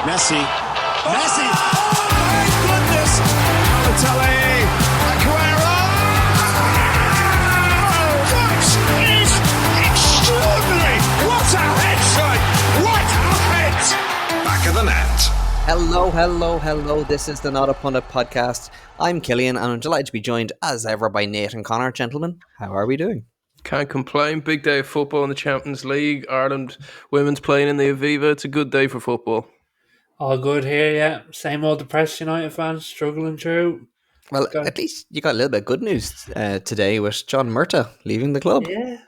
Messi. Messi. Oh my goodness. Balotelli. Aguero. That is extraordinary. What a head, son. What a head. Back of the net. Hello. This is the Not a Pundit podcast. I'm Killian, and I'm delighted to be joined, as ever, by Nate and Connor. Gentlemen, how are we doing? Can't complain. Big day of football in the Champions League. Ireland women's playing in the Aviva. It's a good day for football. All good here, yeah. Same old depressed United fans struggling through. Well, at least you got a little bit of good news today with John Murtagh leaving the club. Yeah.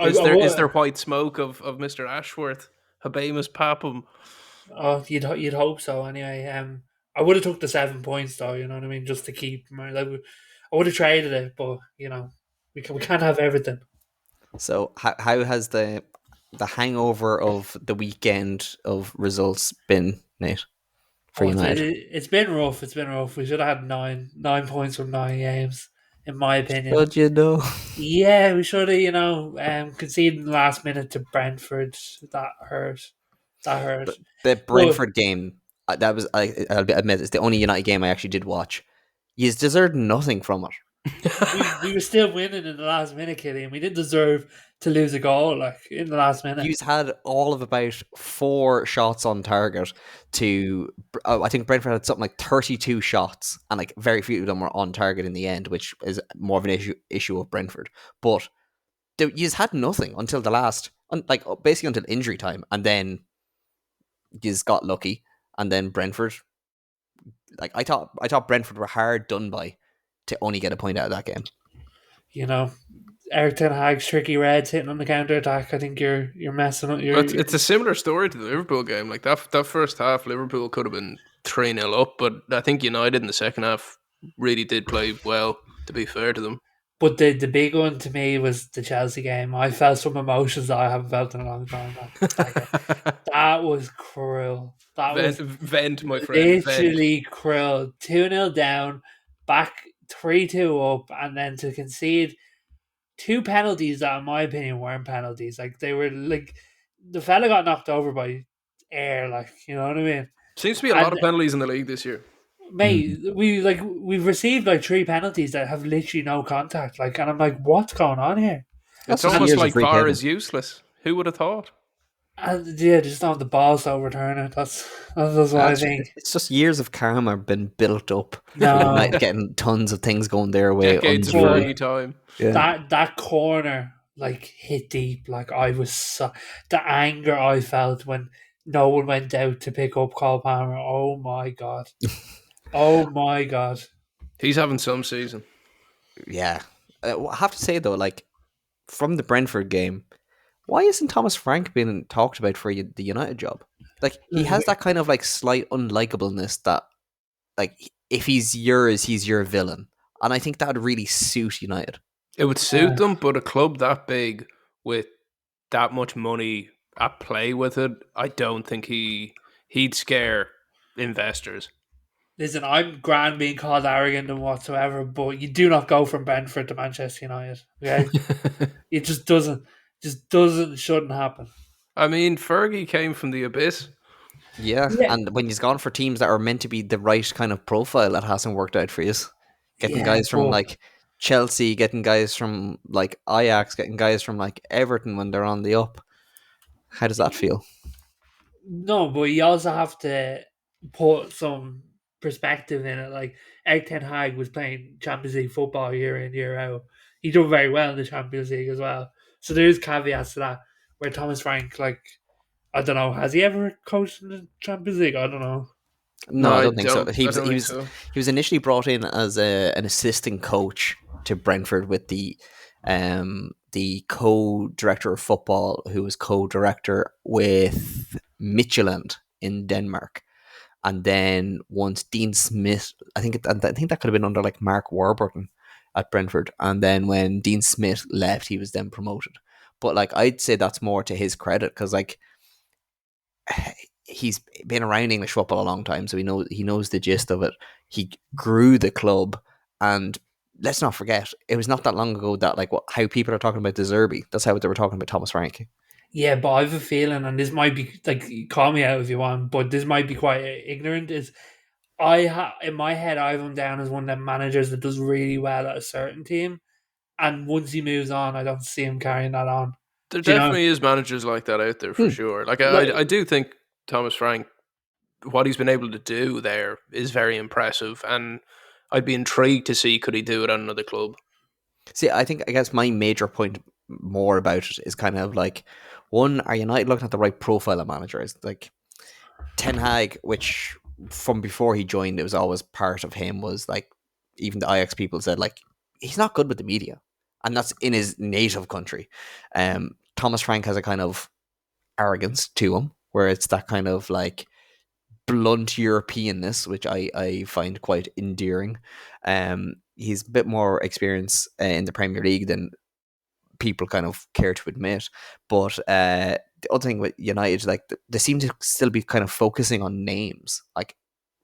Is there white smoke of Mr. Ashworth? Habemus Papam. Oh, you'd hope so. Anyway, I would have took the 7 points though. You know what I mean, just to keep. I would have traded it, but you know, we can't have everything. So, how has the hangover of the weekend of results been, Nate, for United? It's been rough. It's been rough. We should have had nine points from 9 games, in my opinion. Should you know? Yeah, we should have. Conceding the last minute to Brentford. That hurt. The Brentford game, that was, I'll admit, it's the only United game I actually did watch. You deserved nothing from it. we were still winning in the last minute, Killian. We didn't deserve to lose a goal in the last minute. You had all of about 4 shots on target I think Brentford had something like 32 shots, and like very few of them were on target in the end, which is more of an issue of Brentford. But you just had nothing until the last, like basically until injury time, and then you just got lucky, and then Brentford, like I thought Brentford were hard done by to only get a point out of that game. You know, Eric Ten Hag's tricky reds hitting on the counter attack. I think you're messing up. It's a similar story to the Liverpool game. Like that first half, Liverpool could have been 3-0 up, but I think United in the second half really did play well, to be fair to them. But the big one to me was the Chelsea game. I felt some emotions that I haven't felt in a long time. That was cruel. That was vent, my friend. Literally cruel. 2-0 down, back 3-2 up, and then to concede 2 penalties that, in my opinion, weren't penalties. Like they were like the fella got knocked over by air. Like, you know what I mean? Seems to be a lot of penalties in the league this year. Mate, we've received like 3 penalties that have literally no contact. Like, and I'm like, what's going on here? It's almost like VAR is useless. Who would have thought? Yeah, just don't have the balls to overturn it. That's what I think. It's just years of karma been built up. No, getting tons of things going their way. Decades of free time. Yeah. That corner like hit deep. Like the anger I felt when no one went out to pick up Cole Palmer. Oh my god. Oh my god. He's having some season. Yeah. I have to say though, like from the Brentford game, why isn't Thomas Frank being talked about for the United job? Like he has that kind of like slight unlikableness that, like, if he's yours, he's your villain, and I think that would really suit United. It would suit them, but a club that big with that much money at play with it, I don't think he'd scare investors. Listen, I'm grand being called arrogant and whatsoever, but you do not go from Brentford to Manchester United. Okay, it just doesn't. Shouldn't happen. I mean, Fergie came from the abyss. Yeah, and when he's gone for teams that are meant to be the right kind of profile, that hasn't worked out for you. Getting guys from like Chelsea, getting guys from like Ajax, getting guys from like Everton when they're on the up. How does that feel? No, but you also have to put some perspective in it. Like Eric Ten Hag was playing Champions League football year in, year out. He did very well in the Champions League as well. So there's caveats to that. Where Thomas Frank, like, I don't know, has he ever coached in the Champions League? I don't know. No, I don't think so. He was initially brought in as an assistant coach to Brentford with the co-director of football, who was co-director with Midtjylland in Denmark. And then once Dean Smith, I think that could have been under like Mark Warburton at Brentford. And then when Dean Smith left, he was then promoted. But like I'd say that's more to his credit, because like he's been around English football a long time, so he knows the gist of it. He grew the club, and let's not forget, it was not that long ago that like how people are talking about De Zerbi, that's how they were talking about Thomas Frank. Yeah, but I have a feeling, and this might be like, call me out if you want, but this might be quite ignorant. Is in my head, I have him down as one of them managers that does really well at a certain team, and once he moves on, I don't see him carrying that on. There Do you know? definitely is managers like that out there for Hmm. sure. Like Like, I do think Thomas Frank, what he's been able to do there is very impressive, and I'd be intrigued to see could he do it at another club. See, I guess my major point more about it is kind of like, one, are United looking at the right profile of managers? Like Ten Hag, which from before he joined, it was always part of him, was like, even the Ajax people said, like, he's not good with the media. And that's in his native country. Thomas Frank has a kind of arrogance to him, where it's that kind of like blunt Europeanness, which I find quite endearing. He's a bit more experience in the Premier League than people kind of care to admit. But the other thing with United, like they seem to still be kind of focusing on names, like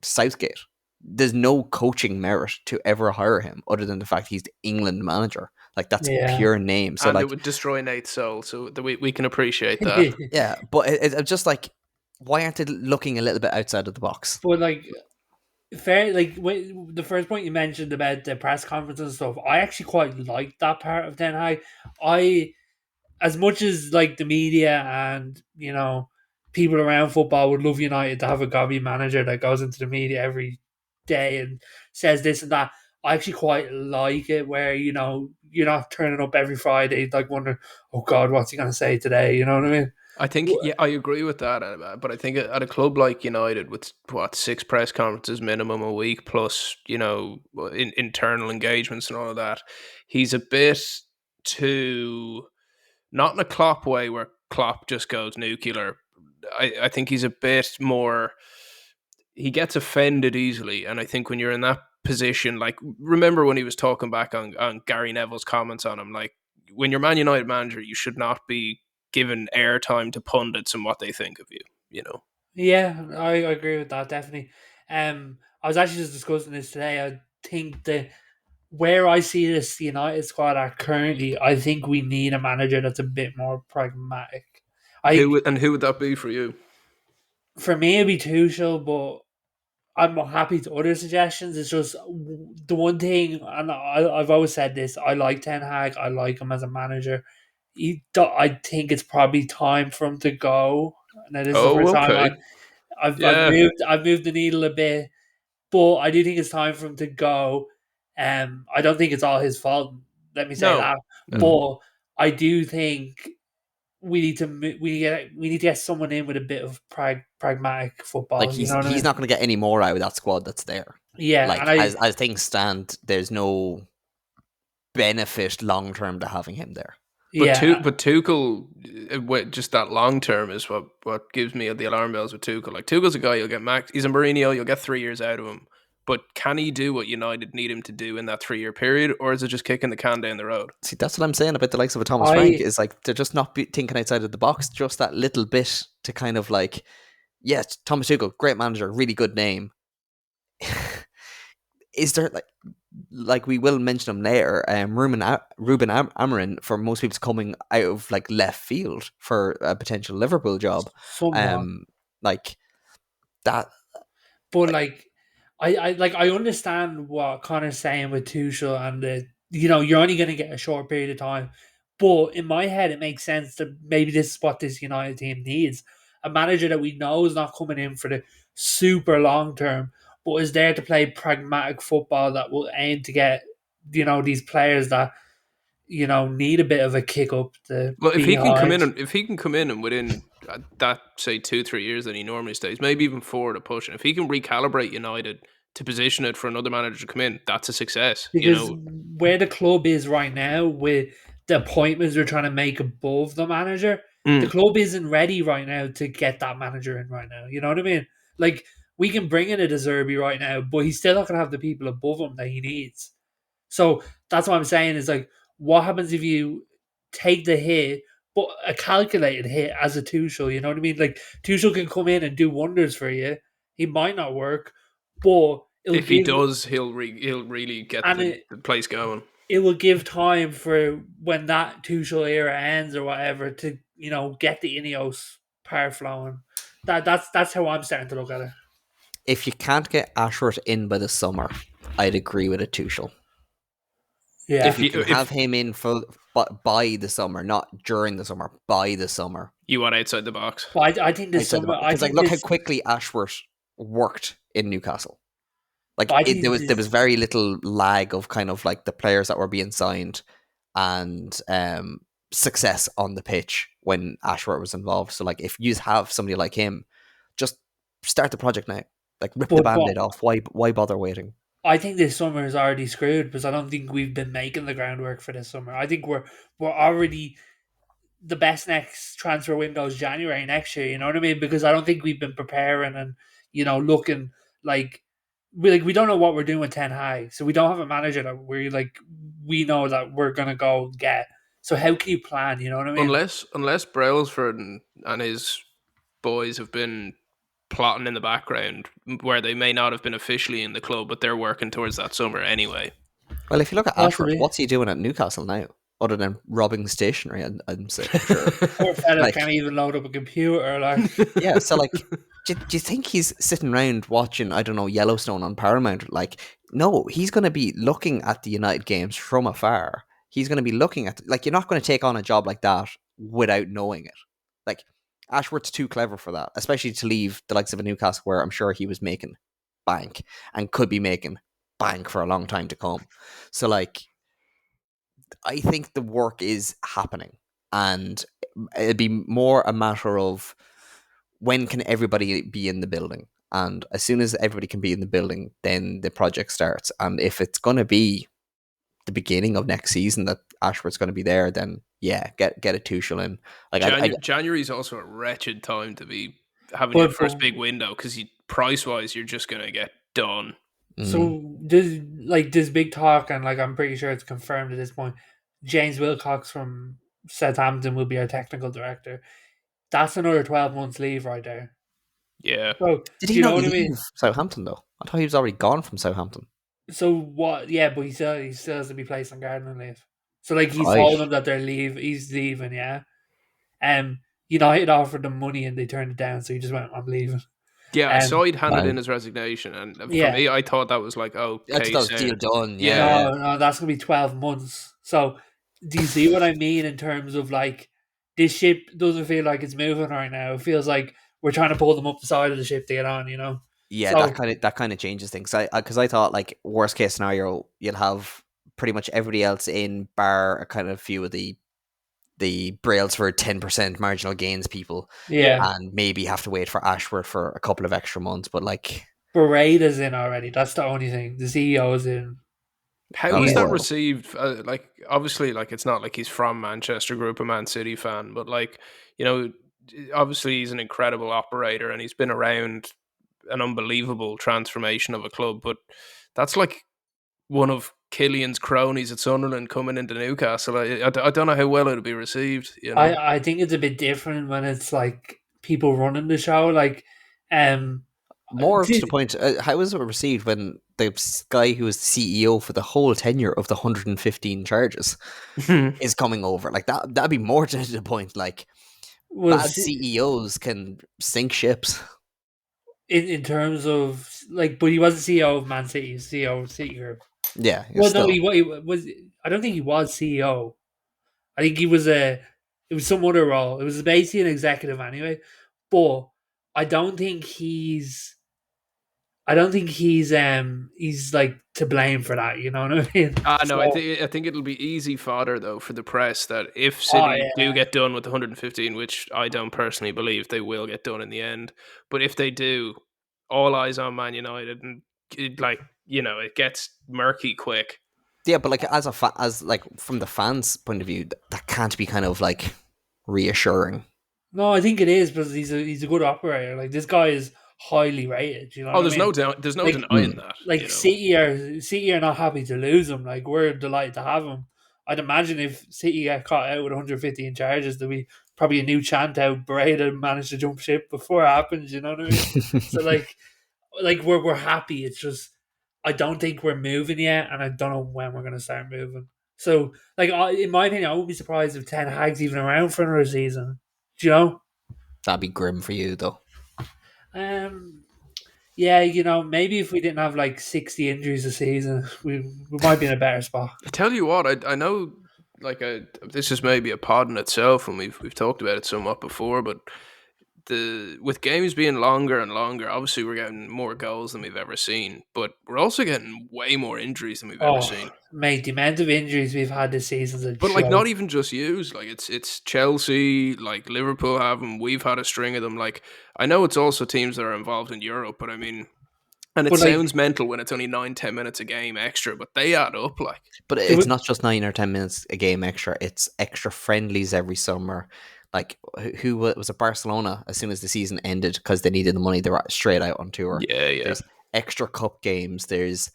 Southgate. There's no coaching merit to ever hire him, other than the fact he's the England manager. Like that's yeah. pure name. So And it like, would destroy Nate's soul, so we can appreciate that. yeah, but it's just like, why aren't they looking a little bit outside of the box? But like, fair, like the first point you mentioned about the press conference and stuff, I actually quite like that part of Ten Hag. I, as much as like the media and people around football would love United to have a gobby manager that goes into the media every day and says this and that. I actually quite like it where you're not turning up every Friday like wondering, oh God, what's he gonna say today? You know what I mean? I think, yeah, I agree with that. But I think at a club like United, with what, 6 press conferences minimum a week, plus internal engagements and all of that, he's a bit too, not in a Klopp way where Klopp just goes nuclear. I think he's a bit more. He gets offended easily, and I think when you're in that position, like, remember when he was talking back on Gary Neville's comments on him, like, when you're Man United manager, you should not be given airtime to pundits and what they think of you. You know, Yeah, I agree with that definitely. I was actually just discussing this today. I think that where I see this United squad at currently, I think we need a manager that's a bit more pragmatic. who would that be for you? For me, it'd be Tuchel, but I'm happy to other suggestions. It's just the one thing, and I've always said this. I like Ten Hag. I like him as a manager. I think it's probably time for him to go. Now, this is the Oh, first time okay, I've yeah, moved the needle a bit, but I do think it's time for him to go. I don't think it's all his fault. Let me say no, that, no. but I do think we need to get someone in with a bit of pragmatic Like football. You know what I he's mean? not going to get any more out of that squad that's there. Yeah, and Like as things stand, there's no benefit long term to having him there. yeah, But Tuchel, just that long term is what gives me the alarm bells with Tuchel. Like, Tuchel's a guy, you'll get max. He's a Mourinho, you'll get 3 years out of him. But can he do what United need him to do in that 3 year period, or is it just kicking the can down the road? See, that's what I'm saying about the likes of a Thomas Frank, I is like they're just not thinking outside of the box, just that little bit to kind of like, yes, Thomas Tuchel, great manager, really good name. Is there like we will mention him later, Ruben Amorim, for most people's coming out of like left field for a potential Liverpool job, somewhat, like that, but like like I understand what Connor's saying with Tuchel and you're only going to get a short period of time, but in my head it makes sense that maybe this is what this United team needs: a manager that we know is not coming in for the super long term, but is there to play pragmatic football that will aim to get these players that need a bit of a kick up the Well, behind. if he can come in and within that, say, 2 3 years that he normally stays, maybe even 4 to push, and if he can recalibrate United to position it for another manager to come in, that's a success. You Because know, where the club is right now, with the appointments they're trying to make above the manager, the Mm. club isn't ready right now to get that manager in right now. You know what I mean? Like, we can bring in a De Zerbi right now, but he's still not going to have the people above him that he needs. So that's what I'm saying is, like, what happens if you take the hit, but a calculated hit as a Tuchel? You know what I mean? Like, Tuchel can come in and do wonders for you. He might not work, but it'll If he give does, he'll really get and the place going. it will give time for when that Tuchel era ends or whatever to get the Ineos power flowing. That's how I'm starting to look at it. If you can't get Ashworth in by the summer, I'd agree with a Tuchel. Yeah. If you can have him in by the summer, not during the summer, by the summer. You want outside the box. But I think this summer, because look how quickly Ashworth worked in Newcastle. There was very little lag of kind of like the players that were being signed and success on the pitch when Ashworth was involved. So like if you have somebody like him, just start the project now. Like rip the band-aid off. Why bother waiting? I think this summer is already screwed because I don't think we've been making the groundwork for this summer. I think we're already the best next transfer window is January next year. You know what I mean? Because I don't think we've been preparing and looking like we don't know what we're doing with Ten Hag, so we don't have a manager that we know that we're gonna go get. So how can you plan? You know what I mean? Unless Brailsford and his boys have been plotting in the background where they may not have been officially in the club, but they're working towards that summer anyway. Well, if you look at Ashworth, what's he doing at Newcastle now? Other than robbing stationery, I'm sure. Poor fella can't even load up a computer. Yeah, so do you think he's sitting around watching, I don't know, Yellowstone on Paramount? No, he's going to be looking at the United games from afar. He's going to be looking at, you're not going to take on a job like that without knowing it. Ashworth's too clever for that, especially to leave the likes of a Newcastle where I'm sure he was making bank and could be making bank for a long time to come. So, I think the work is happening, and it'd be more a matter of when can everybody be in the building. And as soon as everybody can be in the building, then the project starts. And if it's going to be the beginning of next season that Ashworth's going to be there, then yeah, get a Tuchel in. January is also a wretched time to be having your first big window because price wise, you're just going to get done. So there's big talk, and I'm pretty sure it's confirmed at this point. James Wilcox from Southampton will be our technical director. That's another 12 months leave right there. Yeah. So did he not leave Southampton though? I thought he was already gone from Southampton. So what? Yeah, but he still has to be placed on gardening leave. So he's told them that he's leaving. Yeah. United offered him money and they turned it down, so he just went, "I'm leaving." Yeah, I saw he'd handed in his resignation, and for me, I thought that was okay. That's deal done. Yeah. No, that's gonna be 12 months. So, do you see what I mean in terms of this ship doesn't feel like it's moving right now? It feels like we're trying to pull them up the side of the ship to get on. Yeah, so, that kind of changes things. Because I thought worst case scenario, you'll have pretty much everybody else in, bar a kind of few of the Brailsford 10% marginal gains people, and maybe have to wait for Ashworth for a couple of extra months. But Bereda's in already. That's the only thing. The CEO is in. How was that received? Obviously, it's not like he's from Manchester Group, a Man City fan, but obviously he's an incredible operator and he's been around an unbelievable transformation of a club. But that's one of Killian's cronies at Sunderland coming into Newcastle. I don't know how well it'll be received. I think it's a bit different when it's people running the show. More to the point, how was it received when the guy who was the CEO for the whole tenure of the 115 charges is coming over? That'd be more to the point. Bad CEOs can sink ships. In terms of but he was the CEO of Man City, CEO of City Group. Yeah. Well, no, he was. I don't think he was CEO. I think he was it was some other role. It was basically an executive anyway. But I don't think he's to blame for that. You know what I mean? No, I think it'll be easy fodder though for the press that if City do get done with the 115, which I don't personally believe they will get done in the end, but if they do, all eyes on Man United, and it gets murky quick. Yeah, but as from the fans' point of view, that can't be kind of reassuring. No, I think it is because he's a good operator. This guy is highly rated. There's no doubt. There's no denying that. City are not happy to lose him. We're delighted to have him. I'd imagine if City get caught out with 115 charges, there'll be probably a new chant out. Breda managed to jump ship before it happens. You know what I mean? So we're happy. It's just I don't think we're moving yet, and I don't know when we're going to start moving. So in my opinion, I wouldn't be surprised if Ten Hag's even around for another season. Do you know? That'd be grim for you, though. Yeah, maybe if we didn't have like 60 injuries a season, we might be in a better spot. I tell you what, I know, like, this is maybe a pod in itself, and we've talked about it somewhat before, but with games being longer and longer, obviously we're getting more goals than we've ever seen, but we're also getting way more injuries than we've ever Oh, seen. mate, the amount of injuries we've had this season is a But like, joke. not even just yous. Like, it's Chelsea, like Liverpool have them. We've had a string of them. Like, I know it's also teams that are involved in Europe, but I mean, and it But, like, sounds mental when it's only 9-10 minutes a game extra, but they add up. Like, But there it's was- not just 9 or 10 minutes a game extra. It's extra friendlies every summer. Like who was it? Barcelona? As soon as the season ended, because they needed the money, they were straight out on tour. yeah. There's extra cup games. There's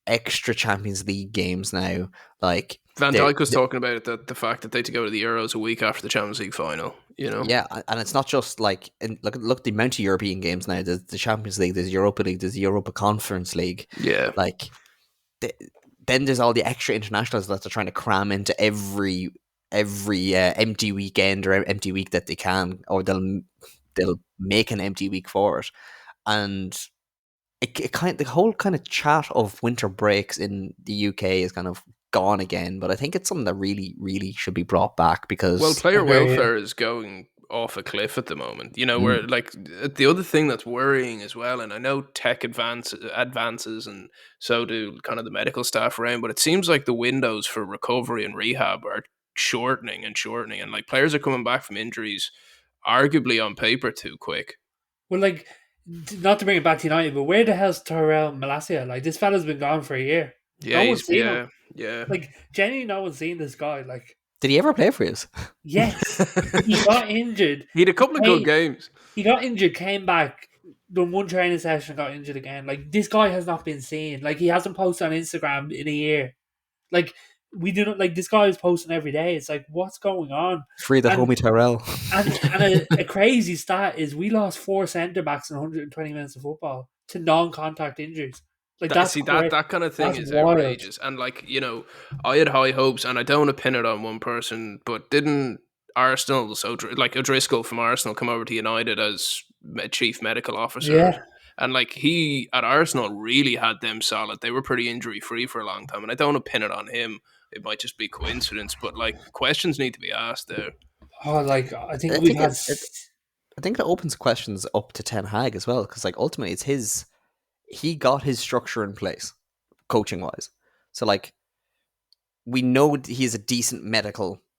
extra Champions League games now. Like Van there- Dijk was talking about it, that the fact that they had to go to the Euros a week after the Champions League final. Yeah, and it's not just like, and look the amount of European games now. There's the Champions League, there's Europa League, there's the Europa Conference League. Yeah. Like then there's all the extra internationals that they're trying to cram into every empty weekend or empty week that they can, or they'll make an empty week for it. And the whole kind of chat of winter breaks in the UK is kind of gone again, but I think it's something that really, really should be brought back, because Well, player Okay, yeah. welfare is going off a cliff at the moment. Where, like, the other thing that's worrying as well, and I know tech advances, and so do kind of the medical staff around, but it seems like the windows for recovery and rehab are shortening and shortening, and like players are coming back from injuries, arguably on paper too quick. Well, like, not to bring it back to United, but where the hell's Tyrell Malacia? Like, this fella's been gone for a year. Yeah, No one's seen him. yeah. Like, genuinely, no one's seen this guy. Like, did he ever play for us? yes, he got injured. He had a couple of good games. He got injured, came back, done one training session, got injured again. Like, this guy has not been seen. Like, he hasn't posted on Instagram in a year. Like, we do not, like, this guy is posting every day. It's like, what's going on? Free the homie Tyrell. And a crazy stat is we lost 4 centre backs in 120 minutes of football to non-contact injuries. Like, that kind of thing that's is wild. outrageous. And like, I had high hopes, and I don't want to pin it on one person, but didn't Arsenal, so like O'Driscoll from Arsenal, come over to United as chief medical officer? Yeah. And like, he at Arsenal really had them solid. They were pretty injury free for a long time, and I don't want to pin it on him. It might just be coincidence, but like, questions need to be asked there. Oh, like, I think I we've think had. I think that opens questions up to Ten Hag as well, because like ultimately he got his structure in place, coaching wise. So like, we know he's a decent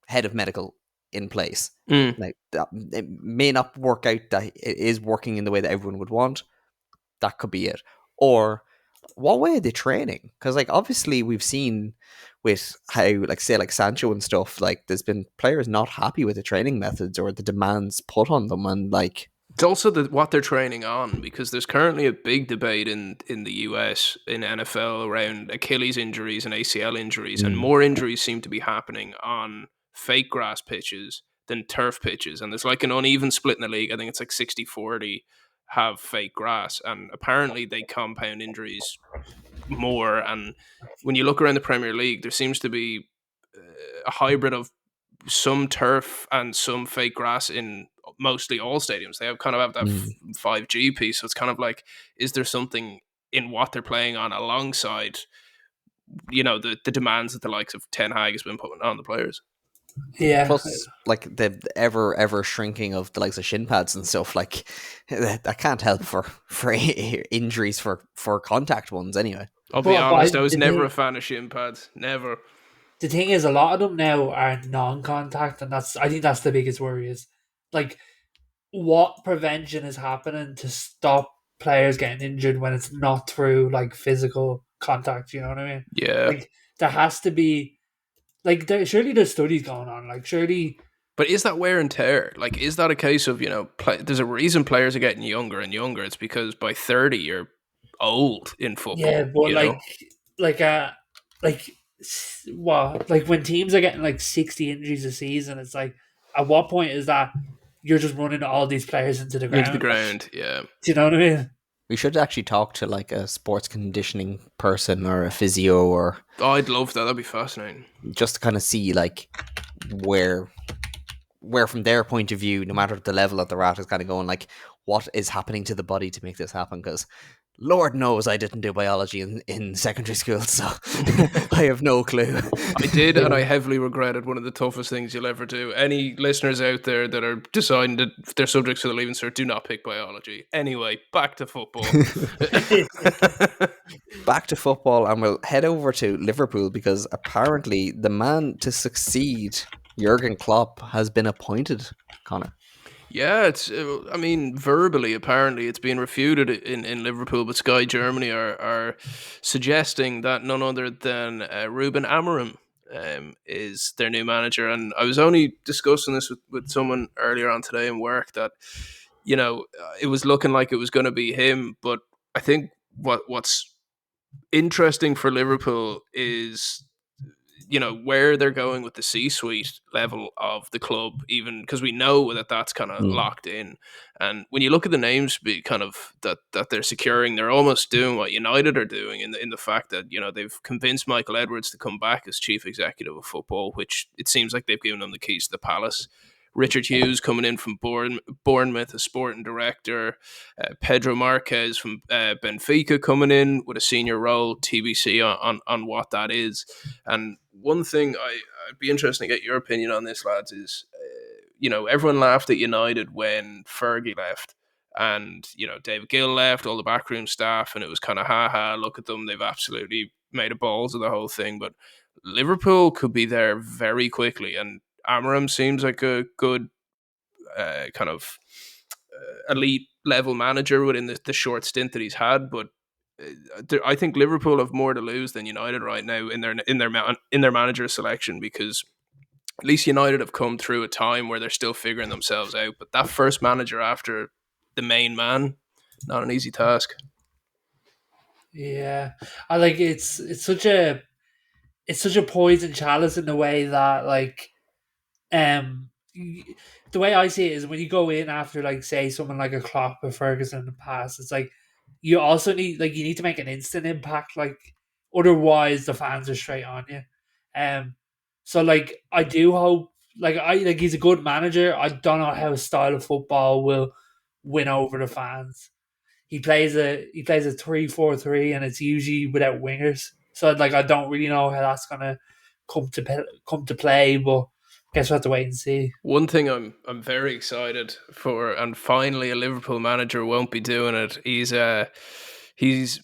head of medical in place. Like, that, it may not work out that it is working in the way that everyone would want. That could be it. Or what way are they training? Because like, obviously we've seen with how, like, say like Sancho and stuff, like there's been players not happy with the training methods or the demands put on them, and like, it's also what they're training on, because there's currently a big debate in the US, in NFL, around Achilles injuries and ACL injuries, and more injuries seem to be happening on fake grass pitches than turf pitches. And there's like an uneven split in the league. I think it's like 60-40 have fake grass, and apparently they compound injuries more. And when you look around the Premier League, there seems to be a hybrid of some turf and some fake grass in mostly all stadiums. They have that 5G piece, so it's kind of like, is there something in what they're playing on alongside, the demands that the likes of Ten Hag has been putting on the players? Yeah. plus like the ever shrinking of the likes of shin pads and stuff, like that can't help for injuries for contact ones anyway. I'll be But honest, I was the never thing- a fan of shin pads. Never. The thing is, a lot of them now are non-contact, and I think that's the biggest worry, is like, what prevention is happening to stop players getting injured when it's not through like physical contact? You know what I mean? Yeah. Like, there has to be, like, surely there's studies going on. Like, surely. But is that wear and tear? Like, is that a case of, there's a reason players are getting younger and younger. It's because by 30 you're old in football. Yeah, but like when teams are getting like 60 injuries a season, it's like, at what point is that you're just running all these players into the ground? Into the ground, yeah. Do you know what I mean? We should actually talk to like a sports conditioning person or a physio, or Oh, I'd love that. That'd be fascinating. just to kind of see like where where from their point of view, no matter the level that they're at, is kind of going like, what is happening to the body to make this happen? Because Lord knows I didn't do biology in secondary school, so I have no clue. I did, and I heavily regretted. One of the toughest things you'll ever do. Any listeners out there that are deciding that they're subjects to the Leaving Cert, do not pick biology. Anyway, back to football. Back to football, and we'll head over to Liverpool because apparently the man to succeed Jurgen Klopp has been appointed, Connor. Yeah, I mean, verbally, apparently, it's been refuted in Liverpool, but Sky Germany are suggesting that none other than Rúben Amorim is their new manager. And I was only discussing this with someone earlier on today in work that, it was looking like it was going to be him. But I think what's interesting for Liverpool is where they're going with the C-suite level of the club, even because we know that that's kind of locked in. And when you look at the names kind of that they're securing, they're almost doing what United are doing in the fact that they've convinced Michael Edwards to come back as chief executive of football, which it seems like they've given him the keys to the palace. Richard Hughes coming in from Bournemouth as sporting director. Pedro Marquez from Benfica coming in with a senior role. TBC on what that is. And one thing I'd be interested to get your opinion on this, lads, is everyone laughed at United when Fergie left. And, David Gill left, all the backroom staff, and it was kind of, look at them. They've absolutely made a balls of the whole thing. But Liverpool could be there very quickly. And Amorim seems like a good kind of elite level manager within the short stint that he's had. But I think Liverpool have more to lose than United right now in their manager selection, because at least United have come through a time where they're still figuring themselves out. But that first manager after the main man, not an easy task. Yeah, I like it's such a poison chalice in the way that the way I see it is when you go in after say someone like a Klopp or Ferguson in the past, it's like you also need you need to make an instant impact, otherwise the fans are straight on you. So I do hope he's a good manager. I don't know how his style of football will win over the fans. He plays a 3-4-3 and it's usually without wingers. So I don't really know how that's gonna come to play, but guess we'll have to wait and see. One thing I'm very excited for, and finally a Liverpool manager won't be doing it. He's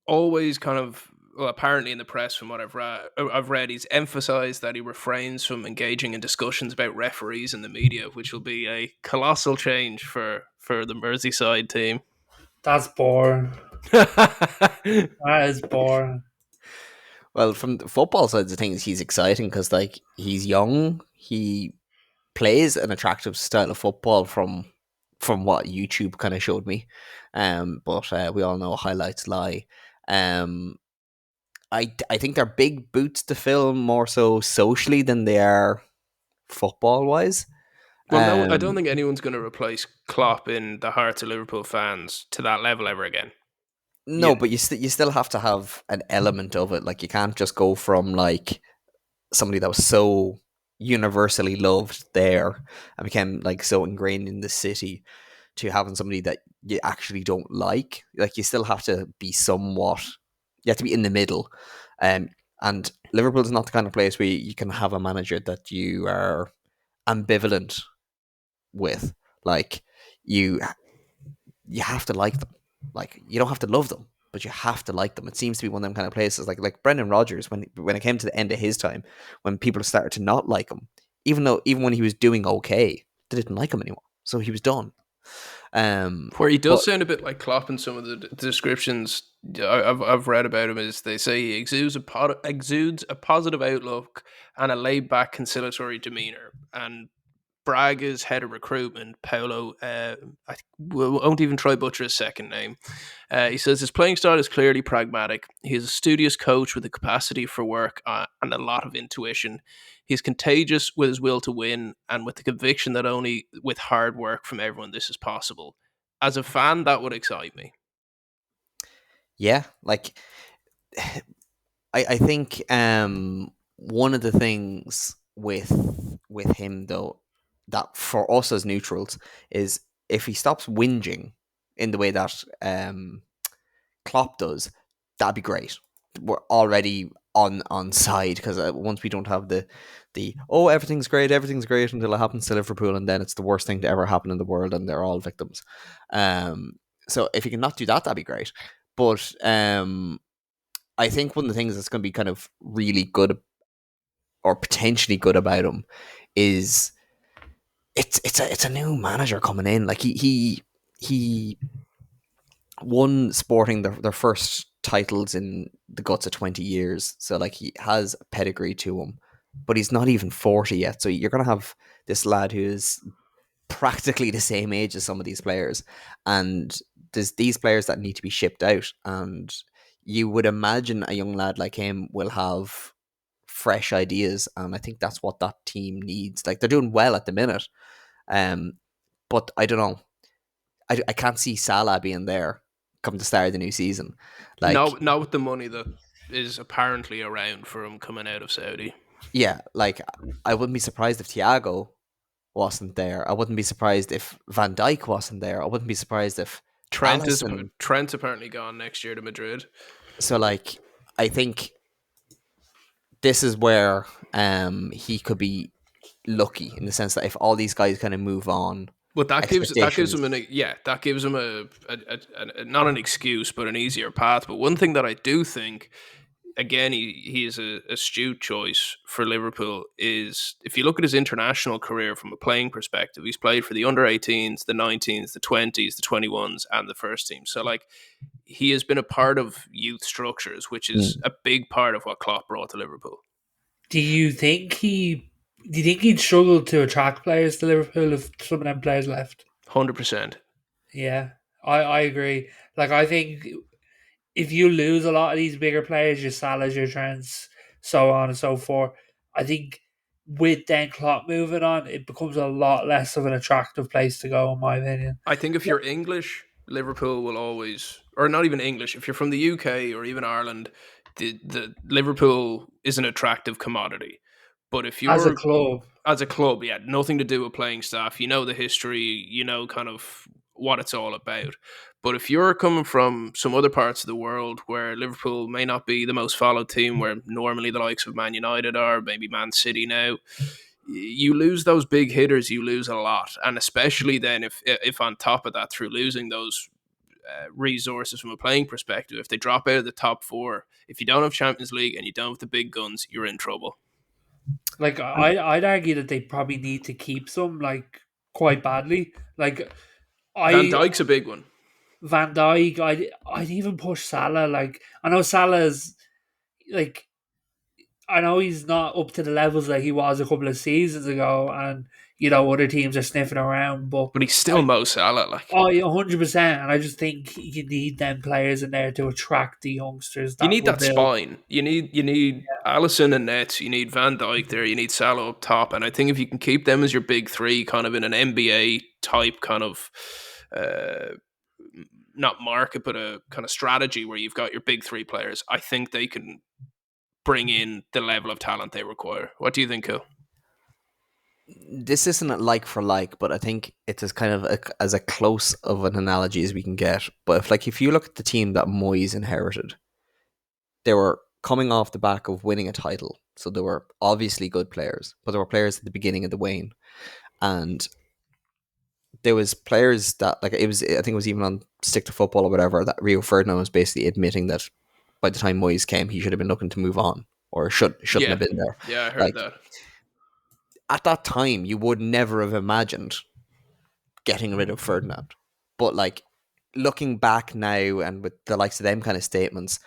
always kind of, well, apparently in the press from what I've read, he's emphasised that he refrains from engaging in discussions about referees in the media, which will be a colossal change for the Merseyside team. That's boring. That is boring. Well, from the football side of things, he's exciting because he's young. He plays an attractive style of football from what YouTube kind of showed me. But we all know highlights lie. I think they're big boots to fill more so socially than they are football wise. Well, no, I don't think anyone's going to replace Klopp in the hearts of Liverpool fans to that level ever again. No, but you still have to have an element of it. You can't just go from somebody that was so universally loved there and became so ingrained in the city to having somebody that you actually don't like. You still have to be somewhat. You have to be in the middle. And Liverpool is not the kind of place where you can have a manager that you are ambivalent with. You have to like them. You don't have to love them, but you have to like them. It seems to be one of them kind of places. Like Brendan Rodgers, when it came to the end of his time, when people started to not like him, even when he was doing okay, they didn't like him anymore. So he was done. Where he does sound a bit like Klopp in some of the descriptions I've read about him, is they say he exudes a positive outlook and a laid back conciliatory demeanor. And Braga's head of recruitment, Paulo, I won't even try butcher his second name. He says his playing style is clearly pragmatic. He is a studious coach with a capacity for work and a lot of intuition. He's contagious with his will to win and with the conviction that only with hard work from everyone this is possible. As a fan, that would excite me. Yeah, I think one of the things with him though that for us as neutrals is if he stops whinging in the way that Klopp does, that'd be great. We're already on side because once we don't have the everything's great until it happens to Liverpool, and then it's the worst thing to ever happen in the world and they're all victims. So if he can not do that, that'd be great. But I think one of the things that's going to be kind of really good or potentially good about him is it's a new manager coming in. Like he won Sporting their first titles in the guts of 20 years. So like he has a pedigree to him, but he's not even 40 yet. So you're going to have this lad who is practically the same age as some of these players. And there's these players that need to be shipped out. And you would imagine a young lad like him will have fresh ideas. And I think that's what that team needs. Like they're doing well at the minute. But I don't know. I can't see Salah being there come the start of the new season. Like, not with the money that is apparently around for him coming out of Saudi. yeah, like I wouldn't be surprised if Thiago wasn't there. I wouldn't be surprised if Van Dijk wasn't there. I wouldn't be surprised if Trent's apparently gone next year to Madrid. So like I think this is where he could be lucky in the sense that if all these guys kind of move on. But that gives him a not an excuse but an easier path. But one thing that I do think, again, he is a astute choice for Liverpool is if you look at his international career from a playing perspective, he's played for the under-18s, the 19s, the 20s, the 21s, and the first team. So like he has been a part of youth structures, which is a big part of what Klopp brought to Liverpool. Do you think he'd struggle to attract players to Liverpool if some of them players left? 100%. Yeah, I agree. Like, I think if you lose a lot of these bigger players, your Salahs, your Trents, so on and so forth, I think with then Klopp moving on, it becomes a lot less of an attractive place to go, in my opinion. I think if you're English, Liverpool will always, or not even English, if you're from the UK or even Ireland, the Liverpool is an attractive commodity. But if you're as a club, yeah, nothing to do with playing staff. You know the history, you know kind of what it's all about. But if you're coming from some other parts of the world where Liverpool may not be the most followed team, where normally the likes of Man United are, maybe Man City now, you lose those big hitters, you lose a lot. And especially then if on top of that, through losing those resources from a playing perspective, if they drop out of the top four, if you don't have Champions League and you don't have the big guns, you're in trouble. Like, I'd argue that they probably need to keep some, like, quite badly. Like, Van Dijk's a big one. Van Dijk, I'd even push Salah. Like, I know Salah's, like, I know he's not up to the levels that he was a couple of seasons ago, and other teams are sniffing around, but he's still Mo Salah. Like, 100%. And I just think you need them players in there to attract the youngsters. You need that spine. You need Alisson and Nets. You need Van Dijk there. You need Salah up top. And I think if you can keep them as your big three, kind of in an NBA type kind of not market, but a kind of strategy where you've got your big three players, I think they can bring in the level of talent they require. What do you think, Cole? This isn't a like for like, but I think it's as kind of as a close of an analogy as we can get. But if you look at the team that Moyes inherited, they were coming off the back of winning a title, so they were obviously good players, but there were players at the beginning of the wane, and there was players that I think it was even on Stick to Football or whatever, that Rio Ferdinand was basically admitting that by the time Moyes came, he should have been looking to move on or shouldn't have been there. Yeah, I heard that. At that time, you would never have imagined getting rid of Ferdinand. But looking back now and with the likes of them kind of statements,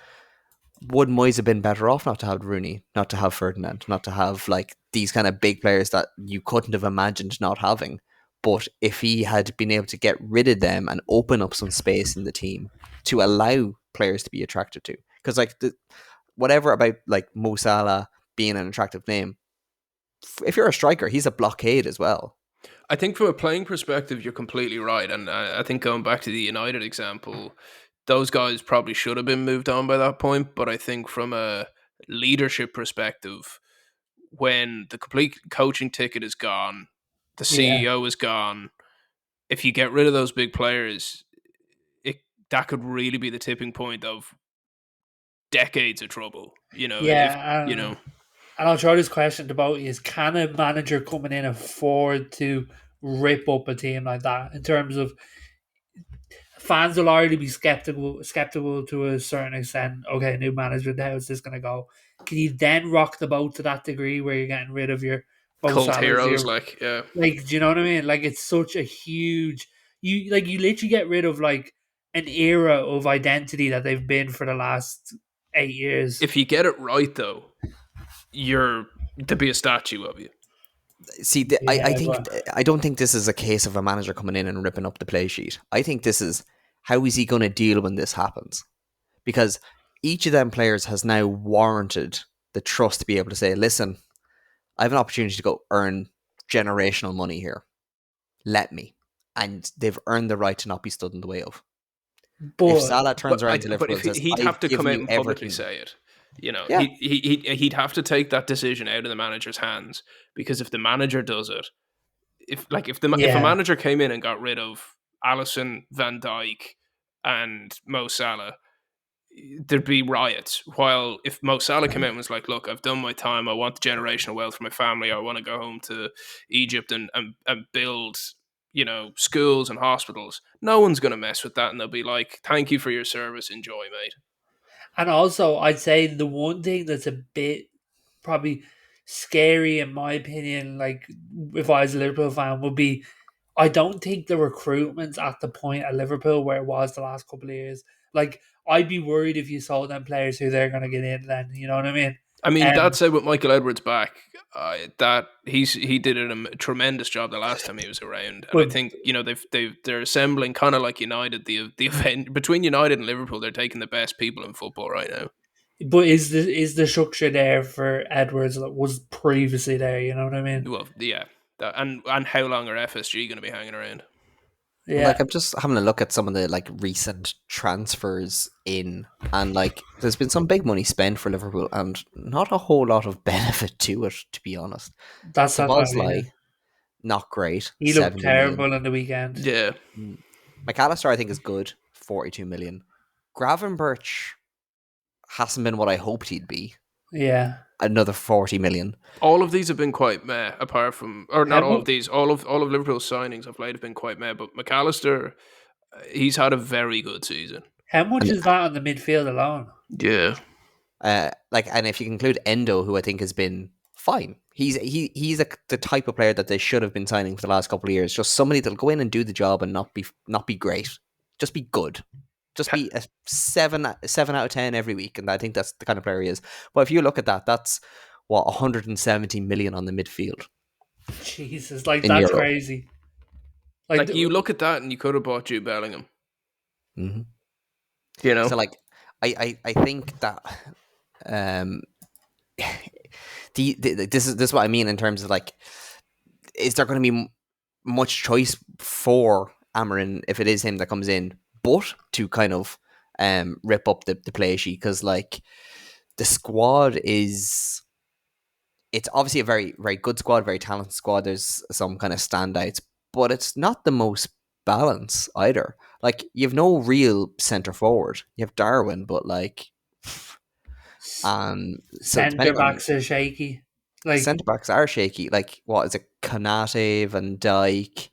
would Moyes have been better off not to have Rooney, not to have Ferdinand, not to have these kind of big players that you couldn't have imagined not having? But if he had been able to get rid of them and open up some space in the team to allow players to be attracted to, because whatever about Mo Salah being an attractive name, if you're a striker, he's a blockade as well. I think from a playing perspective, you're completely right. And I think going back to the United example, those guys probably should have been moved on by that point. But I think from a leadership perspective, when the complete coaching ticket is gone, The Yeah. CEO is gone. If you get rid of those big players, that could really be the tipping point of decades of trouble. If Yeah. And I'll throw this question to both of you: is can a manager coming in afford to rip up a team like that? In terms of fans will already be skeptical to a certain extent. Okay, new manager, how is this going to go? Can you then rock the boat to that degree where you're getting rid of your Mo cult Salahs, heroes, your like, yeah. like, do you know what I mean? Like, it's such a huge. You literally get rid of like an era of identity that they've been for the last 8 years. If you get it right, though, there'd be a statue of you. See, I don't think this is a case of a manager coming in and ripping up the play sheet. I think this is how is he going to deal when this happens? Because each of them players has now warranted the trust to be able to say, listen, I have an opportunity to go earn generational money here. Let me. And they've earned the right to not be stood in the way of. If But Salah turns around to But Liverpool if and says, he'd have I've to come given out you and publicly everything. say it, Yeah. he'd have to take that decision out of the manager's hands, because if the manager does it, if a manager came in and got rid of Alisson, Van Dijk, and Mo Salah, there'd be riots. While if Mo Salah came out and was like, "Look, I've done my time. I want the generational wealth for my family. I want to go home to Egypt and build, schools and hospitals," no one's going to mess with that, and they'll be like, "Thank you for your service. Enjoy, mate." And also, I'd say the one thing that's a bit probably scary, in my opinion, like if I was a Liverpool fan, would be I don't think the recruitment's at the point at Liverpool where it was the last couple of years. Like, I'd be worried if you sold them players who they're going to get in then, you know what I mean? I mean, that said, with Michael Edwards back, that he did a tremendous job the last time he was around, and I But think they're assembling kind of like United. The event between United and Liverpool, they're taking the best people in football right now. but is the structure there for Edwards that was previously there, you know what I mean? Well, yeah, and how long are FSG going to be hanging around? Yeah. Like, I'm just having a look at some of the like recent transfers in, and like there's been some big money spent for Liverpool and not a whole lot of benefit to it, to be honest. That's what I mean. Sabozlai, not great. He looked 70 million. terrible on the weekend. Yeah, McAllister, I think, is good. 42 million. Gravenberch hasn't been what I hoped he'd be. Yeah. Another 40 million. all of these have been quite meh. Apart from, or not How all mu- of these, all of Liverpool's signings of late have been quite meh. But McAllister, he's had a very good season. How much is that on the midfield alone? Yeah, And if you include Endo, who I think has been fine, he's the type of player that they should have been signing for the last couple of years. Just somebody that'll go in and do the job and not be great, just be good, just be a 7 out of 10 every week, and I think that's the kind of player he is. But if you look at that, that's what 170 million on the midfield. Jesus, like In that's Europe. crazy. like you look at that and you could have bought Jude Bellingham. Mm-hmm. You know, So like, I think that this is what I mean in terms of like, is there going to be much choice for Amorim if it is him that comes in, but to kind of rip up the play sheet, because like the squad it's obviously a very, very good squad, very talented squad. There's some kind of standouts, but it's not the most balanced either. Like, you have no real centre forward. You have Darwin, but like, so Centre backs are shaky. Like, centre backs are shaky. Like, what is it? Kanate, Van Dijk,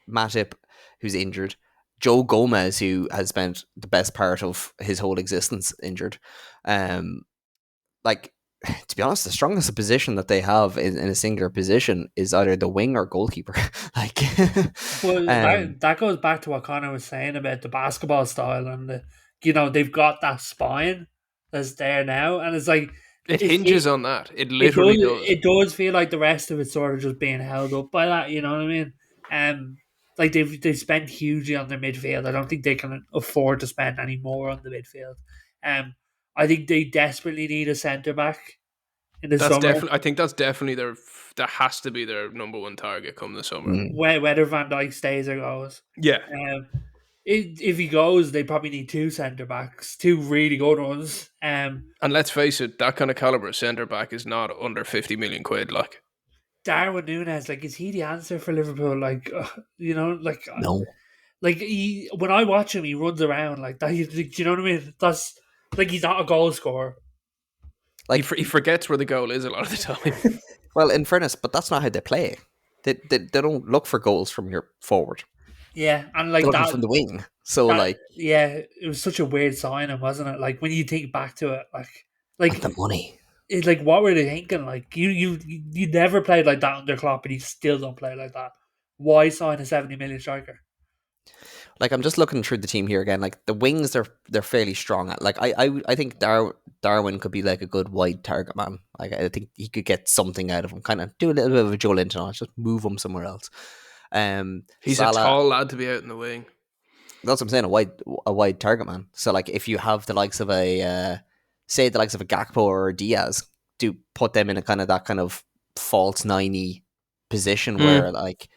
Matip, who's injured, Joe Gomez, who has spent the best part of his whole existence injured. Like, to be honest, the strongest position that they have in a singular position is either the wing or goalkeeper. Like, well, that goes back to what Connor was saying about the basketball style, and they've got that spine that's there now, and it's like it hinges on that. It literally does. It does feel like the rest of it's sort of just being held up by that. You know what I mean? Like they've spent hugely on their midfield. I don't think they can afford to spend any more on the midfield. I think they desperately need a centre back in the summer. I think that's definitely that has to be their number one target come the summer. Whether Van Dijk stays or goes. Yeah. If he goes, they probably need two centre backs, two really good ones. And let's face it, that kind of caliber centre back is not under 50 million quid. Like, Darwin Núñez, like, is he the answer for Liverpool? Like, No. like when I watch him, he runs around like that. Do you know what I mean? That's like he's not a goal scorer. He, Like, he forgets where the goal is a lot of the time. well, in fairness, but that's not how they play. They don't look for goals from your forward. Yeah, and They're like looking from the wing. So, like, yeah, it was such a weird signing, wasn't it? Like when you think back to it, and the money. it's like what were they thinking? Like you never played like that under Klopp, and you still don't play like that. Why sign a 70 million striker? Like, I'm just looking through the team here again. Like, the wings, they're fairly strong at. Like, I think Darwin could be like a good wide target man. Like, I think he could get something out of him. Kind of do a little bit of a Joe Linton on it, just move him somewhere else. He's Salah, a tall lad to be out in the wing. that's what I'm saying, a wide target man. So, like, if you have the likes of a Gakpo or a Diaz, do put them in a kind of that kind of false 90 position where, like,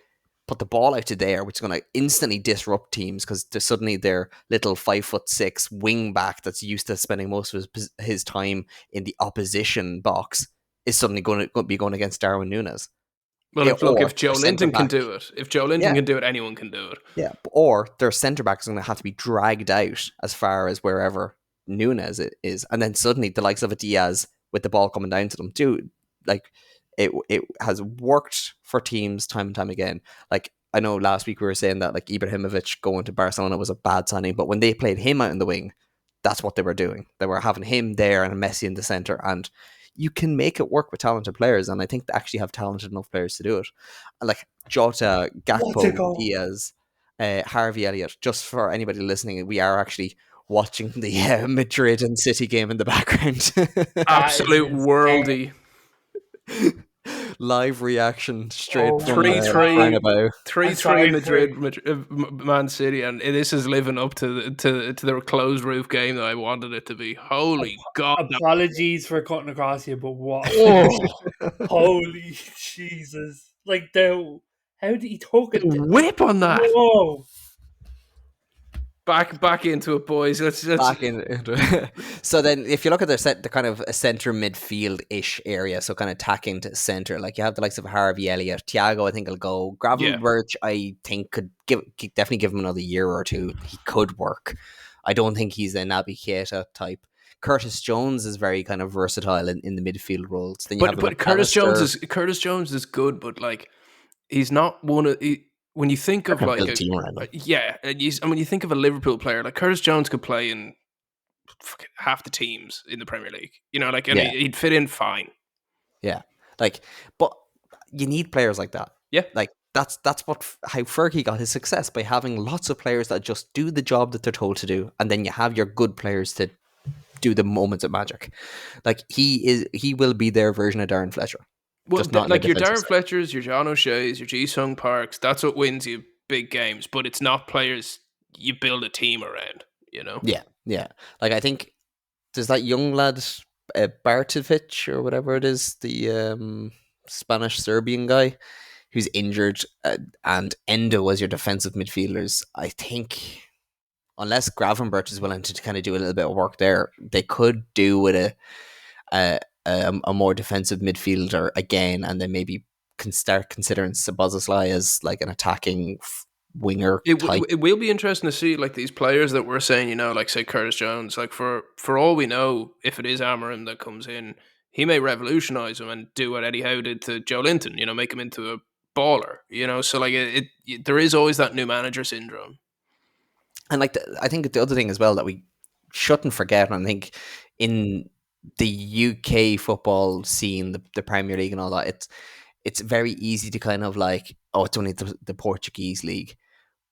put the ball out to there, which is going to instantly disrupt teams because suddenly their little 5'6" wing back that's used to spending most of his time in the opposition box is suddenly going to be going against Darwin Núñez. Well, if Joe their Linton can centre-back- do it, if Joe Linton can do it, anyone can do it. Yeah, or their centre back is going to have to be dragged out as far as wherever Núñez is, and then suddenly the likes of a Diaz with the ball coming down to them, dude, like it has worked for teams time and time again. Like, I know last week we were saying that like Ibrahimovic going to Barcelona was a bad signing, but when they played him out in the wing, that's what they were doing. They were having him there and Messi in the centre, and you can make it work with talented players, and I think they actually have talented enough players to do it. Like Jota, Gakpo, Diaz, Harvey Elliott. Just for anybody listening, we are actually watching the Madrid and City game in the background. Absolute worldie. Live reaction straight from 3-3 Bernabeu. 3-3 Madrid, Man City, and this is living up to the closed roof game that I wanted it to be. Holy God! Apologies for cutting across you, but what? Oh, Holy Jesus! Like how did he took it? whip on that. Whoa! Back into it, boys. Let's Back in. So then, if you look at the kind of a centre midfield-ish area, so kind of tacking to centre, like you have the likes of Harvey Elliott, Thiago, I think will go. Gravenberch, I think could definitely give him another year or two. He could work. I don't think he's a Naby Keita type. Curtis Jones is very kind of versatile in the midfield roles. Then but Curtis Jones is good, but like he's not one of. When you think of like when you think of a Liverpool player, like Curtis Jones could play in half the teams in the Premier League, and he'd fit in fine. Yeah, like, but you need players like that. Yeah, like that's how Fergie got his success, by having lots of players that just do the job that they're told to do, and then you have your good players to do the moments of magic. Like he will be their version of Darren Fletcher. Well, like your Darren Fletchers, your John O'Shea's, your Ji-Sung Parks, that's what wins you big games. But it's not players you build a team around, Yeah. Like, I think there's that young lad, Bartovic or whatever it is, the Spanish-Serbian guy who's injured, and Endo was your defensive midfielders. I think unless Gravenberch is willing to kind of do a little bit of work there, they could do with a more defensive midfielder again, and then maybe can start considering Szoboszlai as like an attacking winger type. It will be interesting to see like these players that we're saying, like say Curtis Jones, like for all we know, if it is Amorim that comes in, he may revolutionise him and do what Eddie Howe did to Joe Linton, make him into a baller, so like there is always that new manager syndrome. And like I think the other thing as well that we shouldn't forget, and I think in the UK football scene, the Premier League and all that, it's very easy to kind of like, oh, it's only the Portuguese league.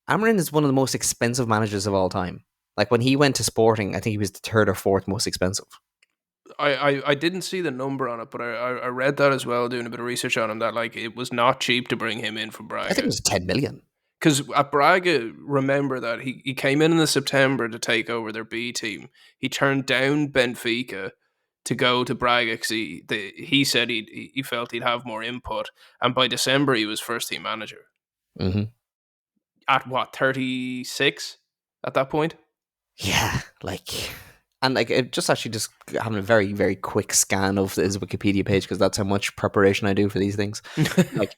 Amorim is one of the most expensive managers of all time. Like when he went to Sporting, I think he was the third or fourth most expensive. I didn't see the number on it, but I read that as well, doing a bit of research on him, that like it was not cheap to bring him in from Braga. I think it was 10 million. Because at Braga, remember that he came in the September to take over their B team. He turned down Benfica to go to Braga because he said he felt he'd have more input, and by December he was first team manager. Mm-hmm. At what, 36 at that point? Yeah, like And like it just actually just having a very very quick scan of his Wikipedia page because that's how much preparation I do for these things. Like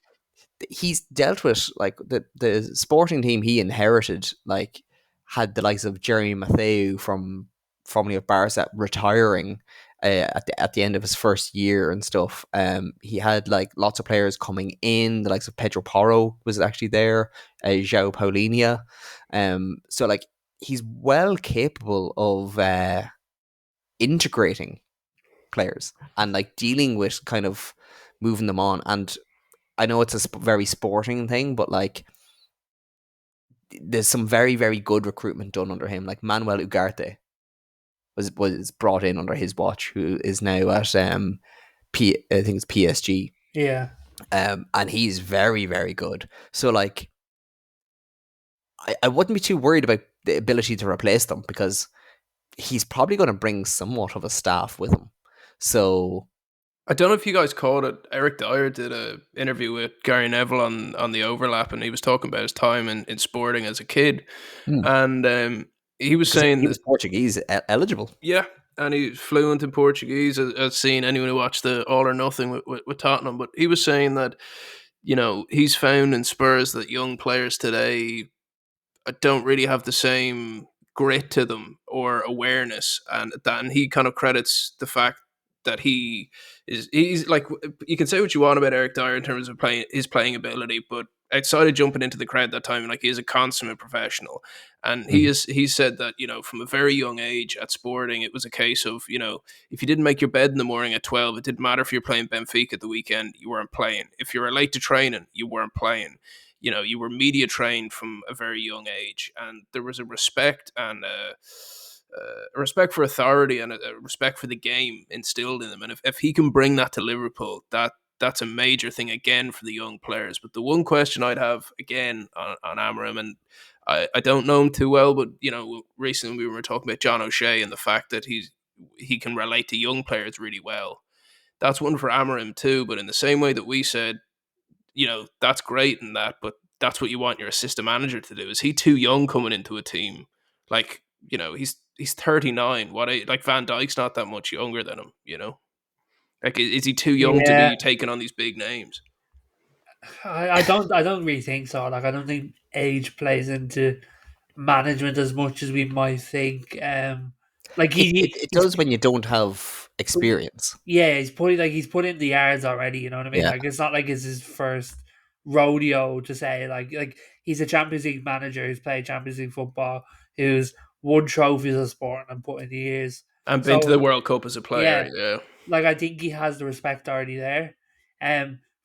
he's dealt with like the sporting team he inherited like had the likes of Jeremy Matheu from formerly of Barca retiring at the end of his first year and stuff. He had like lots of players coming in. The likes of Pedro Porro was actually there. João Paulinho. So like he's well capable of integrating players and like dealing with kind of moving them on. And I know it's a very sporting thing, but like there's some very very good recruitment done under him. Like Manuel Ugarte was brought in under his watch, who is now at I think it's PSG, Yeah. and he's very very good. So like I wouldn't be too worried about the ability to replace them because he's probably going to bring somewhat of a staff with him. So I don't know if you guys caught it. Eric Dyer did a interview with Gary Neville on the overlap, and he was talking about his time in sporting as a kid, and he was saying he that was Portuguese eligible. yeah, and he's fluent in Portuguese. I've seen anyone who watched the All or Nothing with Tottenham, but he was saying that he's found in Spurs that young players today don't really have the same grit to them or awareness, and he kind of credits the fact that he's like, you can say what you want about Eric Dyer in terms of his playing ability, but outside of jumping into the crowd that time, like he is a consummate professional, and he said that from a very young age at Sporting, it was a case of if you didn't make your bed in the morning at 12, it didn't matter if you're playing Benfica at the weekend, you weren't playing. If you were late to training, you weren't playing. You were media trained from a very young age, and there was a respect and a respect for authority and a respect for the game instilled in him. And if he can bring that to Liverpool, that's a major thing again for the young players. But the one question I'd have again on Amorim, and I don't know him too well, but recently we were talking about John O'Shea and the fact that he can relate to young players really well. That's one for Amorim too. But in the same way that we said, that's great and that, but that's what you want your assistant manager to do. Is he too young coming into a team? Like, he's 39. Like Van Dijk's not that much younger than him, Like, is he too young to Yeah. be taking on these big names? I don't really think so. Like I don't think age plays into management as much as we might think. Like It does when you don't have experience. yeah, he's put in the yards already. You know what I mean? Yeah. Like it's not like it's his first rodeo to say like he's a Champions League manager who's played Champions League football, who's won trophies of sport and put in the years. And been to So the World Cup as a player, yeah. like I think he has the respect already there.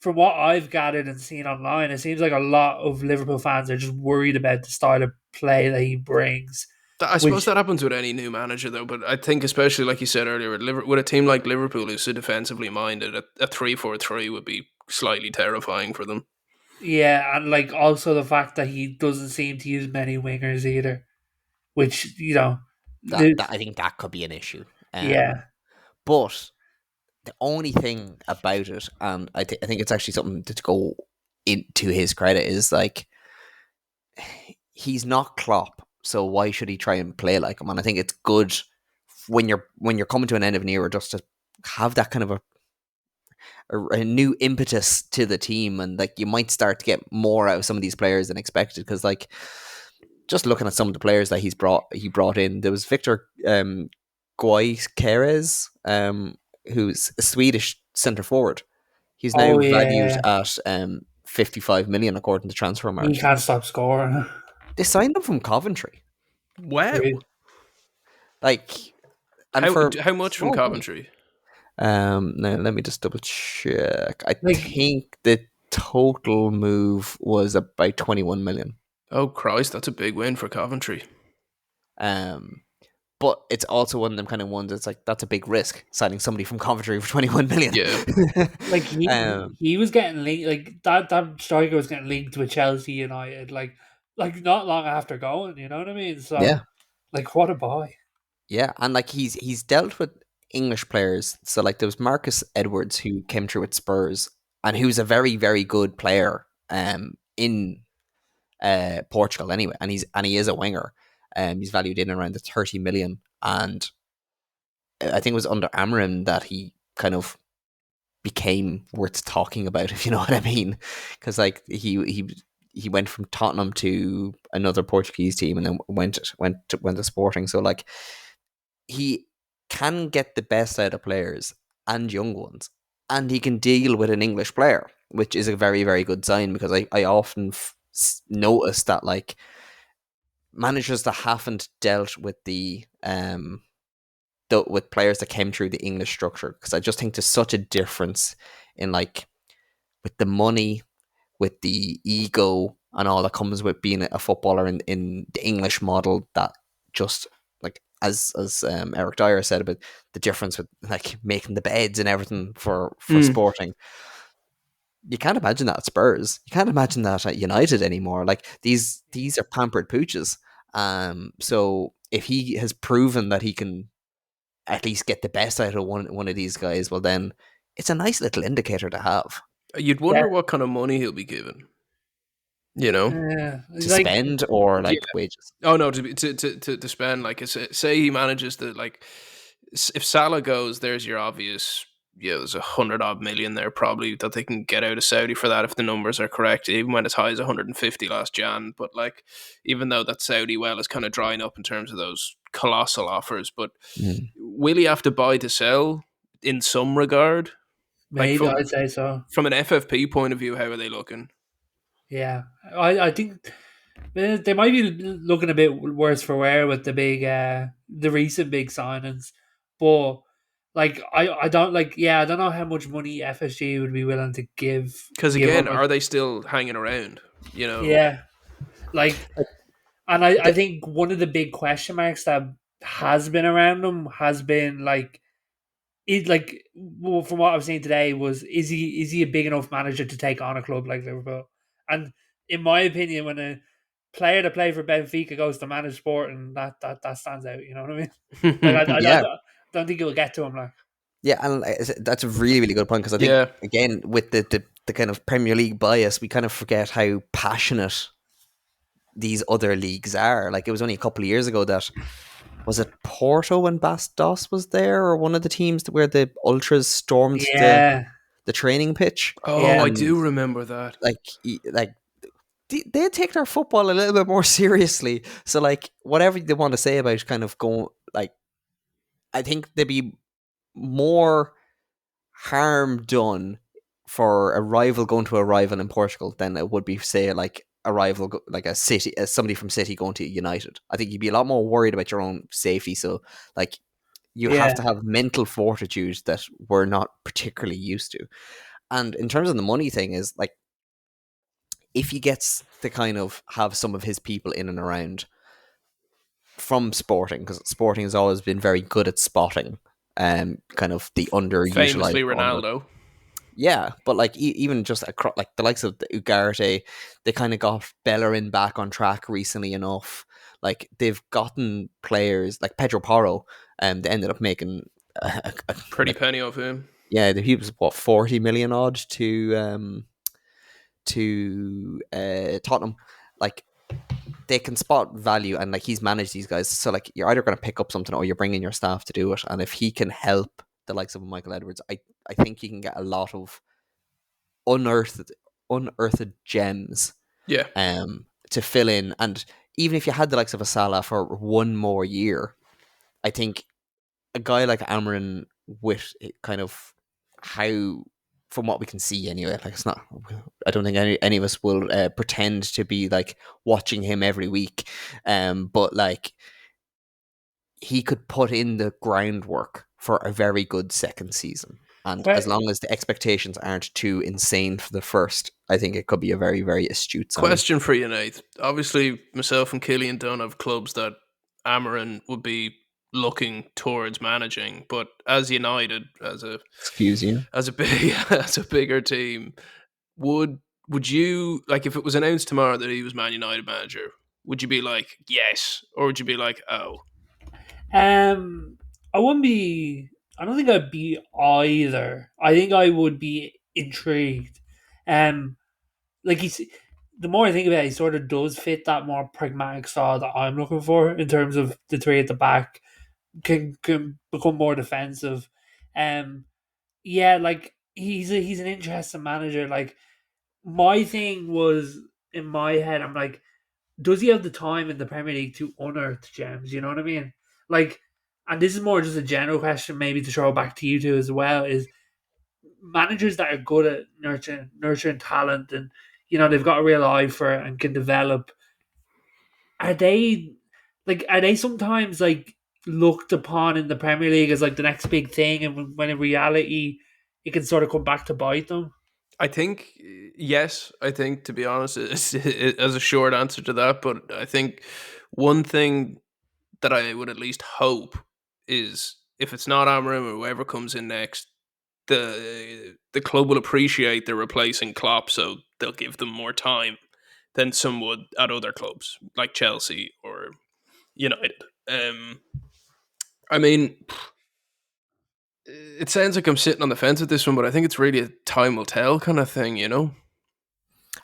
From what I've gathered and seen online, it seems like a lot of Liverpool fans are just worried about the style of play that he brings. I suppose that happens with any new manager, though. But I think, especially like you said earlier, with a team like Liverpool, who's so defensively minded, a 3-4-3 would be slightly terrifying for them. Yeah, and like also the fact that he doesn't seem to use many wingers either, which That I think that could be an issue. Yeah. But the only thing about it, and I think it's actually something to go into his credit, is like he's not Klopp, so why should he try and play like him? And I think it's good when you're coming to an end of an era just to have that kind of a new impetus to the team, and like you might start to get more out of some of these players than expected. Because like just looking at some of the players that he brought in, there was Victor Gyökeres, who's a Swedish centre forward. He's now valued at 55 million according to Transfer Market. He can't stop scoring. They signed him from Coventry. Wow. Really? Like, and how much from Coventry? Now let me just double check. I think the total move was about 21 million. Oh Christ, that's a big win for Coventry. But it's also one of them kind of ones that's like, that's a big risk signing somebody from Coventry for 21 million. Yeah. Like he was getting linked, like that striker was getting linked with Chelsea United, like not long after going, you know what I mean? So yeah, like what a boy. Yeah, and like he's dealt with English players. So like there was Marcus Edwards who came through at Spurs and who's a very, very good player in Portugal anyway, and he is a winger. He's valued in around the 30 million, and I think it was under Amorim that he kind of became worth talking about, if you know what I mean. Because like he went from Tottenham to another Portuguese team, and then went to Sporting. So like he can get the best out of players and young ones, and he can deal with an English player, which is a very very good sign, because I often notice that like managers that haven't dealt with with players that came through the English structure, because I just think there's such a difference in like with the money, with the ego, and all that comes with being a footballer in the English model, that just like as Eric Dyer said about the difference with like making the beds and everything for Sporting. You can't imagine that at Spurs. You can't imagine that at United anymore. Like these are pampered pooches. So if he has proven that he can at least get the best out of one of these guys, well then it's a nice little indicator to have, You'd Yeah, wonder what kind of money he'll be given. You know? to like spend, or Yeah. like wages. Oh no, to spend, like say he manages to, like, if Salah goes, there's your obvious, there's 100 odd million there probably that they can get out of Saudi for that if the numbers are correct. Even went as high as 150 last Jan, but like even though that Saudi well is kind of drying up in terms of those colossal offers, but Mm. will he have to buy to sell in some regard? Like maybe I'd say so. from an FFP point of view, how are they looking? Yeah, I think they might be looking a bit worse for wear with the recent big signings, but like I don't like I don't know how much money FSG would be willing to Because give again, them. are they still hanging around? You know, Yeah, like, and I think one of the big question marks that has been around him has been like, from what I've seen today, was is he a big enough manager to take on a club like Liverpool? And in my opinion, when a player that played for Benfica goes to manage sport, and that stands out. You know what I mean? Like I Yeah, don't think it'll get to him. Like, yeah, and that's a really really good point, because I think yeah. again with the kind of Premier League bias, we kind of forget how passionate these other leagues are. Like it was only a couple of years ago that, was it Porto when Bastos was there, or one of the teams where the ultras stormed yeah, the training pitch, Oh, yeah, I and do remember that. like they take their football a little bit more seriously. So like whatever they want to say about kind of going, like I think there'd be more harm done for a rival going to a rival in Portugal than it would be, say, like a rival, like a City, somebody from City going to United. I think you'd be a lot more worried about your own safety. So, like, you have yeah. to have mental fortitude that we're not particularly used to. And in terms of the money thing, is like, if he gets to kind of have some of his people in and around from Sporting, because Sporting has always been very good at spotting kind of the underutilized Famously players. Ronaldo. Yeah, but like even just across, like the likes of the Ugarte, they kind of got Bellerin back on track recently enough. Like they've gotten players like Pedro Porro, and they ended up making Pretty like, penny off him. yeah, he was what 40 million odd to Tottenham. Like they can spot value, and like he's managed these guys. So like you're either going to pick up something, or you're bringing your staff to do it. And if he can help the likes of Michael Edwards, I think you can get a lot of unearthed gems Yeah. to fill in. And even if you had the likes of a Salah for one more year, I think a guy like Amarin, with kind of how, from what we can see anyway, like it's not, I don't think any of us will pretend to be like watching him every week, but like he could put in the groundwork for a very good second season. And as Que- long as the expectations aren't too insane for the first, I think it could be a very, very astute signing. Question for you, Nate. Obviously, myself and Killian don't have clubs that Amarin would be looking towards managing, but as United, Excuse you. as a big as a bigger team, would would you, like, if it was announced tomorrow that he was Man United manager? Would you be like yes, or would you be like, oh? Um, I wouldn't be. I don't think I'd be either. I think I would be intrigued. Um, like he's. The more I think about it, he sort of does fit that more pragmatic style that I'm looking for in terms of the three at the back. can become more defensive. Yeah, like he's an interesting manager. Like my thing was in my head, I'm like, does he have the time in the Premier League to unearth gems? You know what I mean? Like, and this is more just a general question, maybe to throw back to you two as well. Is managers that are good at nurturing talent, and they've got a real eye for it and can develop. Are they are they sometimes like looked upon in the Premier League as like the next big thing, and when in reality it can sort of come back to bite them? I think yes. I think, to be honest, as a short answer to that, but I think one thing that I would at least hope is, if it's not Amorim or whoever comes in next, the club will appreciate they're replacing Klopp, so they'll give them more time than some would at other clubs like Chelsea or United. I mean, it sounds like I'm sitting on the fence with this one, but I think it's really a time will tell kind of thing, you know?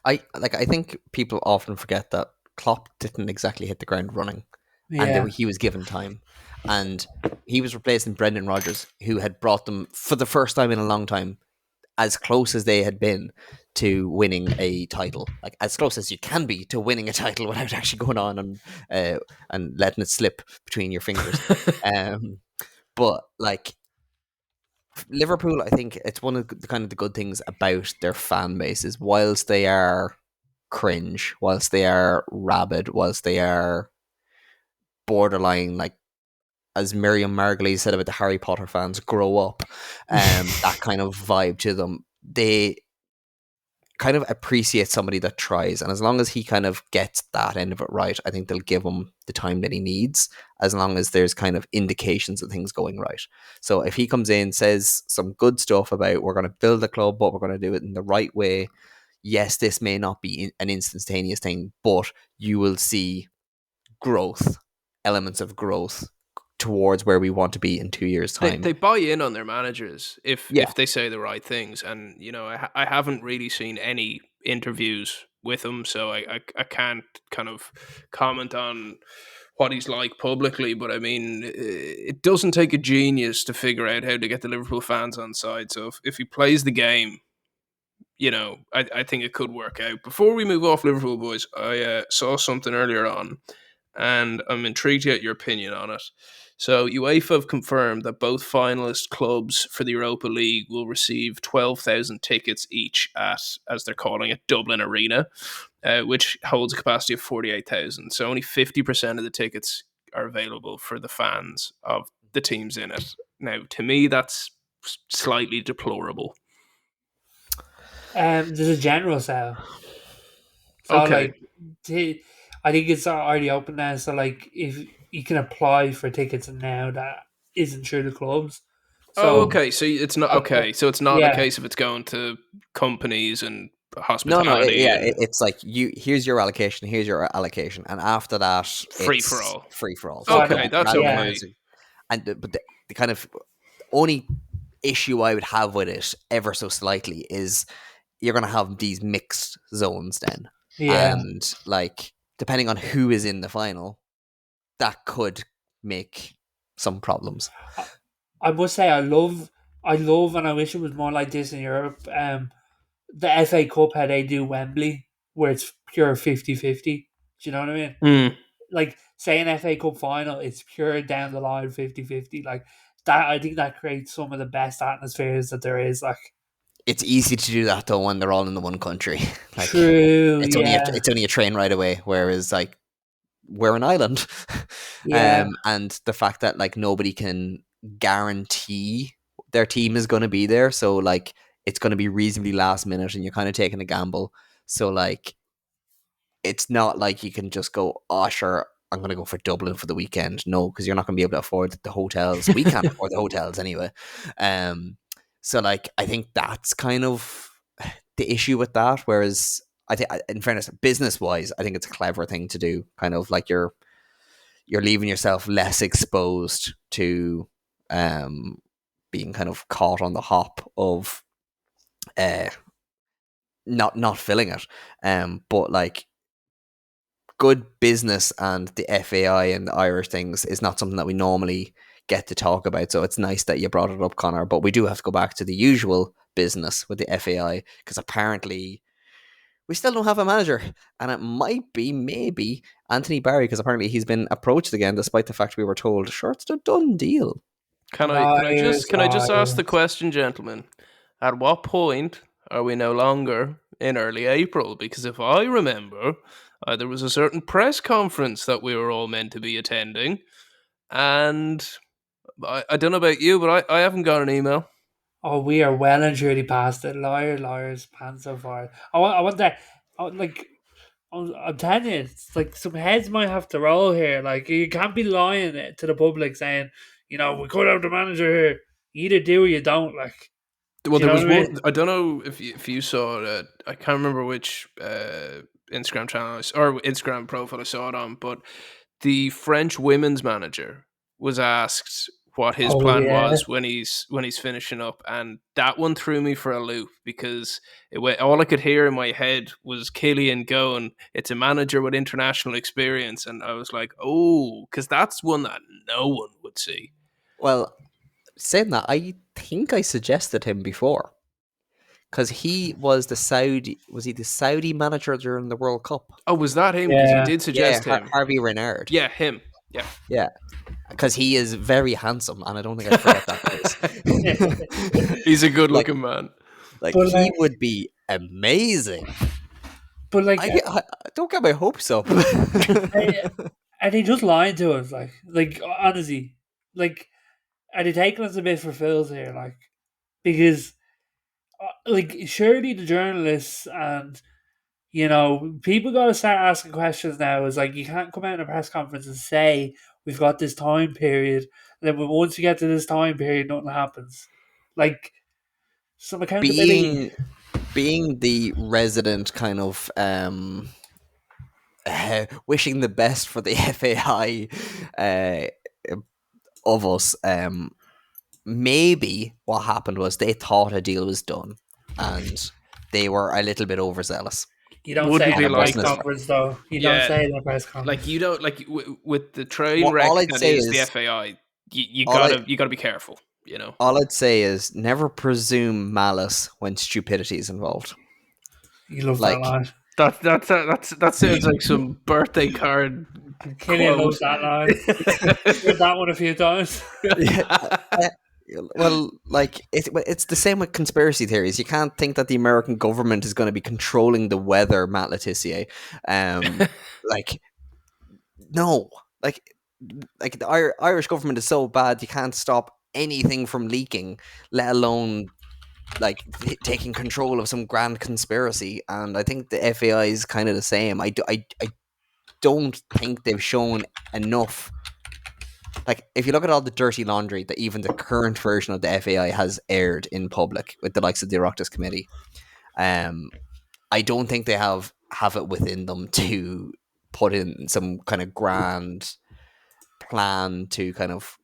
I think people often forget that Klopp didn't exactly hit the ground running, and Yeah, he was given time, and he was replacing Brendan Rodgers, who had brought them for the first time in a long time as close as they had been to winning a title, like as close as you can be to winning a title without actually going on and letting it slip between your fingers. But like Liverpool, I think it's one of the kind of the good things about their fan base is, whilst they are cringe, whilst they are rabid, whilst they are borderline, like as Miriam Margolyes said about the Harry Potter fans, grow up, that kind of vibe to them. They kind of appreciate somebody that tries, and as long as he kind of gets that end of it right, I think they'll give him the time that he needs, as long as there's kind of indications of things going right. So if he comes in, says some good stuff about, we're going to build a club, but we're going to do it in the right way, yes, this may not be an instantaneous thing, but you will see growth, elements of growth towards where we want to be in 2 years' time. They buy in on their managers Yeah. if they say the right things, and I haven't really seen any interviews with him, so I can't kind of comment on what he's like publicly. But I mean, it doesn't take a genius to figure out how to get the Liverpool fans on side. So if he plays the game, I think it could work out. Before we move off Liverpool, boys, I saw something earlier on, and I'm intrigued to get your opinion on it. So UEFA have confirmed that both finalist clubs for the Europa League will receive 12,000 tickets each at, as they're calling it, Dublin Arena, which holds a capacity of 48,000. So only 50% of the tickets are available for the fans of the teams in it. Now, to me, that's slightly deplorable. there's a general sale. So Okay. I think it's already open now. So like, if you can apply for tickets now, that isn't through the clubs. Oh, So okay. So it's not okay. So it's not a yeah, case of it's going to companies and No, hospitality and it's like, here's your allocation, and after that, free for it's all. free for all. so I Okay, know, that's Rather than yeah, okay. using, but the kind of only issue I would have with it, ever so slightly, is you're going to have these mixed zones then, yeah. and like depending on who is in the final, that could make some problems. I must say, I love, and I wish it was more like this in Europe. The FA Cup, how they do Wembley, where it's pure 50-50. Do you know what I mean? Mm. Like, say an FA Cup final, it's pure down the line 50-50. Like that, I think that creates some of the best atmospheres that there is. Like, It's easy to do that though when they're all in the one country. Like true, yeah, it's only a train ride away, whereas like we're an island. yeah. And the fact that like nobody can guarantee their team is going to be there, so like it's going to be reasonably last minute, and you're kind of taking a gamble. So like it's not like you can just go, oh sure, I'm going to go for Dublin for the weekend. No, because you're not going to be able to afford the hotels. We can't afford the hotels anyway. So like I think that's kind of the issue with that. Whereas I think, in fairness, business wise, I think it's a clever thing to do. Kind of like you're leaving yourself less exposed to being kind of caught on the hop of uh, not filling it. But like good business and the FAI and the Irish things is not something that we normally get to talk about. So it's nice that you brought it up, Connor. But we do have to go back to the usual business with the FAI, because apparently we still don't have a manager, and it might be maybe Anthony Barry, because apparently he's been approached again, despite the fact we were told, sure, it's a done deal. Can I Liars, just ask the liars. question, gentlemen? At what point are we no longer in early April? Because if I remember, there was a certain press conference that we were all meant to be attending, and I don't know about you, but I haven't got an email. Oh, we are well and truly past it. Liars, pants so far. I want that. Like, I'm telling you, it's like some heads might have to roll here. Like, you can't be lying it to the public saying, we could have the manager here. You either do or you don't. Like, Well, do you there know was what I one. mean? I don't know if you saw it. I can't remember which Instagram channel or Instagram profile I saw it on, but the French women's manager was asked what his Oh plan yeah. was when he's finishing up, and that one threw me for a loop because all I could hear in my head was Killian going, "It's a manager with international experience," and I was like, "Oh," because that's one that no one would see. Well, saying that, I think I suggested him before, because he was was he the Saudi manager during the World Cup? Oh, was that him? Because you Yeah. did suggest him. Harvey Renard. Yeah, him. Yeah. Yeah, because he is very handsome, and I don't think I'd forget that face. He's a good like, looking man. like But he would be amazing. but like, I don't get my hopes up. and he just lying to us. Like honestly, like, are they taking us a bit for fools here? Like, because like surely the journalists and people got to start asking questions now. It's like you can't come out in a press conference and say we've got this time period, and then once you get to this time period, nothing happens. Like some accountability. being the resident kind of wishing the best for the FAI of us. Maybe what happened was they thought a deal was done, and they were a little bit overzealous. You don't Wouldn't say be in a press like- conference, though. You don't Yeah. say in a press conference. Like you don't with the train Well, wreck all I'd that say is the is- FAI. You all gotta be careful. You know. All I'd say is never presume malice when stupidity is involved. You love like- that line. That sounds like some birthday card. Killian quote. loves that line. Heard that one a few times. Well, like it's the same with conspiracy theories. You can't think that the American government is going to be controlling the weather, Matt Letitia. Like, no, like the Irish government is so bad you can't stop anything from leaking, let alone like taking control of some grand conspiracy. And I think the FAI is kind of the same. I don't think they've shown enough. Like, if you look at all the dirty laundry that even the current version of the FAI has aired in public with the likes of the Oireachtas Committee, I don't think they have it within them to put in some kind of grand plan to kind of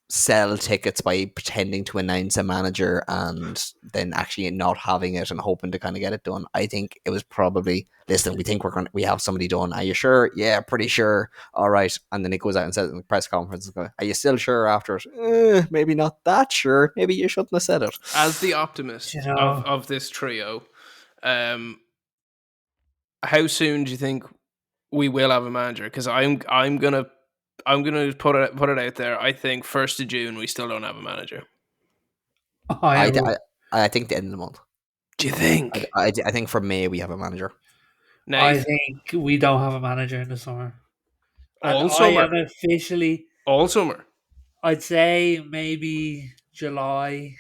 sell tickets by pretending to announce a manager and then actually not having it and hoping to kind of get it done. I think it was probably, listen, we think we have somebody done. Are you sure? Yeah, pretty sure. All right. And then it goes out and says it in the press conference, are you still sure after it? Maybe not that sure. Maybe you shouldn't have said it. As the optimist of this trio, how soon do you think we will have a manager? Because I'm gonna put it out there. I think 1st of June we still don't have a manager. I think the end of the month. Do you think? I think for May we have a manager. I think we don't have a manager in the summer. All summer. I am officially. All summer. I'd say maybe July.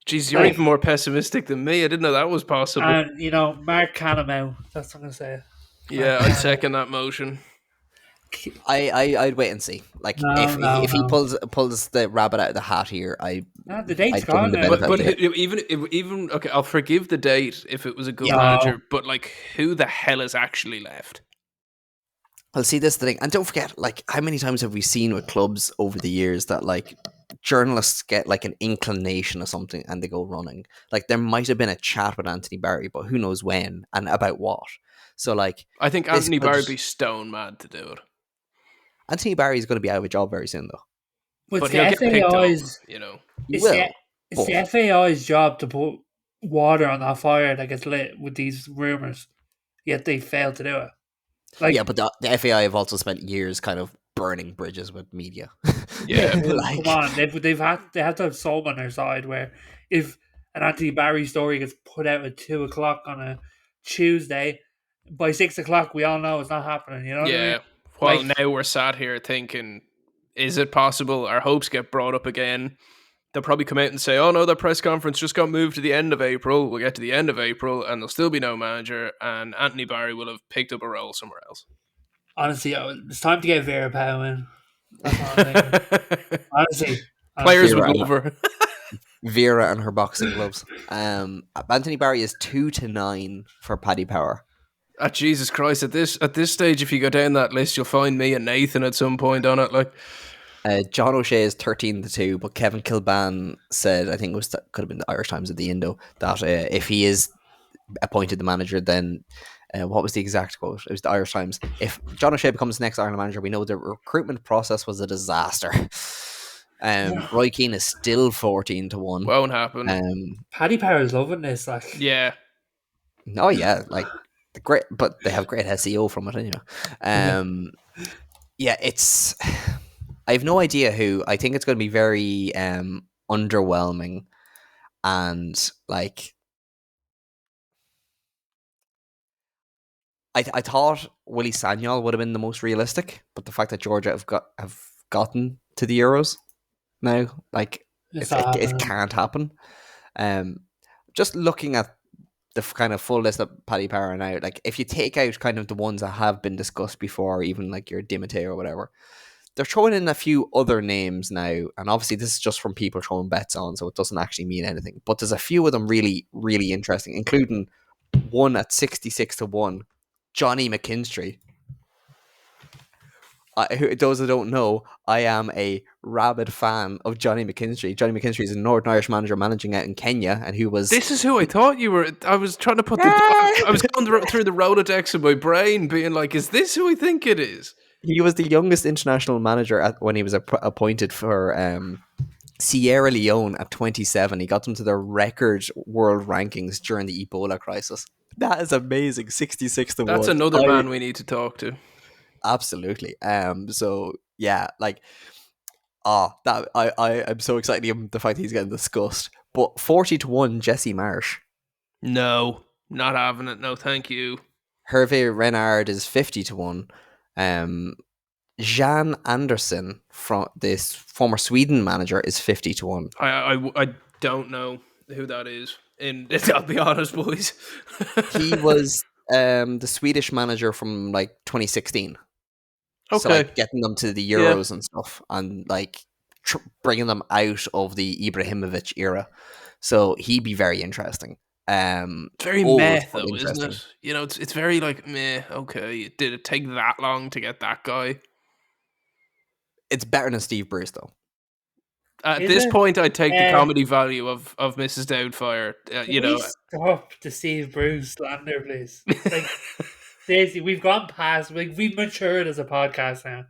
Jeez, you're even more pessimistic than me. I didn't know that was possible. And Mark Canamau. That's what I'm gonna say. Yeah, I'd second that motion. I'd wait and see. Like if he pulls the rabbit out of the hat here, the date's I'd give him gone the now. benefit But of the doubt. even okay, I'll forgive the date if it was a good Yeah. manager. But like, who the hell is actually left? Well, see, this is the thing, and don't forget, like, how many times have we seen with clubs over the years that like journalists get like an inclination of something and they go running. Like, there might have been a chat with Anthony Barry, but who knows when and about what. So, like, I think Anthony Barry would be stone mad to do it. Anthony Barry is going to be out of a job very soon, though. But but he'll get picked on. You know. He it's the will. it's But the FAI's job to put water on that fire that gets lit with these rumors. Yet they fail to do it. Like, yeah, but the FAI have also spent years kind of burning bridges with media. Yeah. well, Like, come on, they have to have soul on their side. Where if an Anthony Barry story gets put out at 2 o'clock on a Tuesday, by 6 o'clock we all know it's not happening. You know what I mean? Yeah. Well, Like, now we're sat here thinking, is it possible? Our hopes get brought up again. They'll probably come out and say, oh no, that press conference just got moved to the end of April. We'll get to the end of April and there'll still be no manager, and Anthony Barry will have picked up a role somewhere else. honestly, it's time to get Vera Powell in. That's all I'm thinking. Honestly, Players would Vera love her. Vera and her boxing gloves. Anthony Barry is 2-9 for Paddy Power. Jesus Christ! At this stage, if you go down that list, you'll find me and Nathan at some point on it. Like, John O'Shea is 13-2, but Kevin Kilban said, I think it was could have been the Irish Times at the Indo, that if he is appointed the manager, then what was the exact quote? It was the Irish Times. If John O'Shea becomes the next Ireland manager, we know the recruitment process was a disaster. Roy Keane is still 14-1. won't happen. Paddy Power's loving this. Like, Yeah. Oh yeah, like but they have great SEO from it anyway. Yeah, it's. I have no idea who. I think it's going to be very underwhelming, and like I thought Willie Sagnol would have been the most realistic, but the fact that Georgia have gotten to the Euros now, like it can't happen. Just looking at the kind of full list of Paddy Power now, like if you take out kind of the ones that have been discussed before, even like your Dimite or whatever, they're throwing in a few other names now, and obviously this is just from people throwing bets on, so it doesn't actually mean anything. But there's a few of them really, really interesting, including one at 66-1, Johnny McKinstry. Those who don't know, I am a rabid fan of Johnny McKinstry. Johnny McKinstry is a Northern Irish manager managing out in Kenya, and who was... This is who I thought you were. I was trying to put I was going through the Rolodex of my brain, being like, is this who I think it is? He was the youngest international manager when he was appointed for Sierra Leone at 27. He got them to their record world rankings during the Ebola crisis. That is amazing. 66-1. That's another man we need to talk to. Absolutely. So yeah, like I'm so excited at the fact that he's getting discussed. But 40-1 Jesse Marsh. No, not having it. No, thank you. Hervé Renard is 50-1. Jan Andersson, from this former Sweden manager, is 50-1. I don't know who that is. And I'll be honest, boys. He was the Swedish manager from like 2016. Okay. So like getting them to the Euros and stuff, and like bringing them out of the Ibrahimovic era. So he'd be very interesting. Very meh though, isn't it? You know, it's very like meh. Okay, did it take that long to get that guy? It's better than Steve Bruce though. At this point, I'd take the comedy value of Mrs. Doubtfire. You know, stop the Steve Bruce slander, please. Like, seriously, we've gone past. Like, we've matured as a podcast now.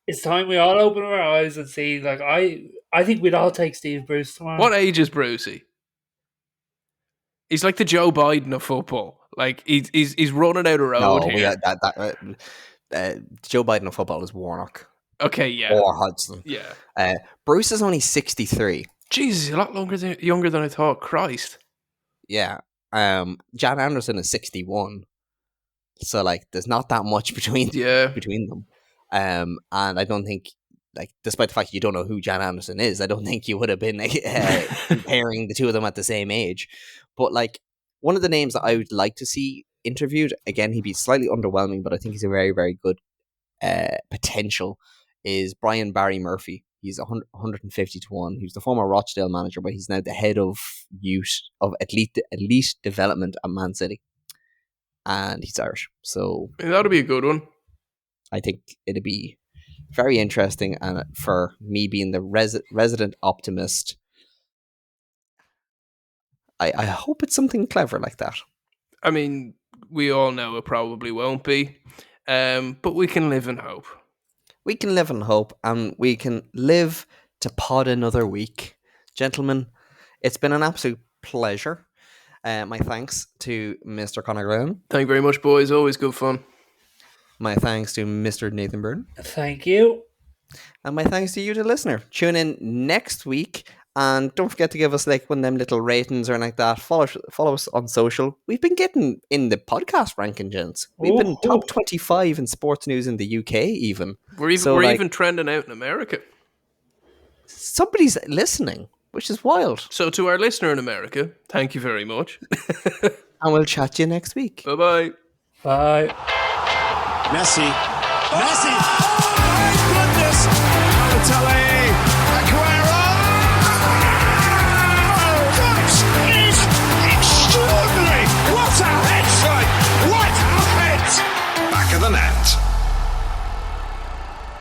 It's time we all open our eyes and see. Like, I think we'd all take Steve Bruce tomorrow. What age is Brucey? He's like the Joe Biden of football. Like he's running out of road here. Joe Biden of football is Warnock. Okay, yeah. Or Hudson. Yeah. Bruce is only 63. Jesus, he's a lot younger than I thought. Christ. Yeah. Jan Anderson is 61. So like there's not that much between them. And I don't think, like, despite the fact you don't know who Jan Anderson is, I don't think you would have been comparing the two of them at the same age. But like one of the names that I would like to see interviewed, again, he'd be slightly underwhelming, but I think he's a very, very good potential, is Brian Barry Murphy. He's 150-1. He was the former Rochdale manager, but he's now the head of youth of elite development at Man City. And he's Irish. So that'll be a good one. I think it'd be very interesting, and for me being the resident optimist, I hope it's something clever like that. I mean, we all know it probably won't be, but we can live in hope. we can live in hope, and we can live to pod another week. Gentlemen, it's been an absolute pleasure. My thanks to Mr. Conor Graham. Thank you very much, boys. Always good fun. My thanks to Mr. Nathan Byrne. Thank you. And my thanks to you, the listener. Tune in next week. And don't forget to give us like one of them little ratings or anything like that. Follow us on social. We've been getting in the podcast ranking, gents. We've been top 25 in sports news in the UK even. We're even trending out in America. Somebody's listening, which is wild. So to our listener in America, thank you very much. And we'll chat to you next week. Bye-bye. Bye. Messi. Oh my goodness! Balotelli.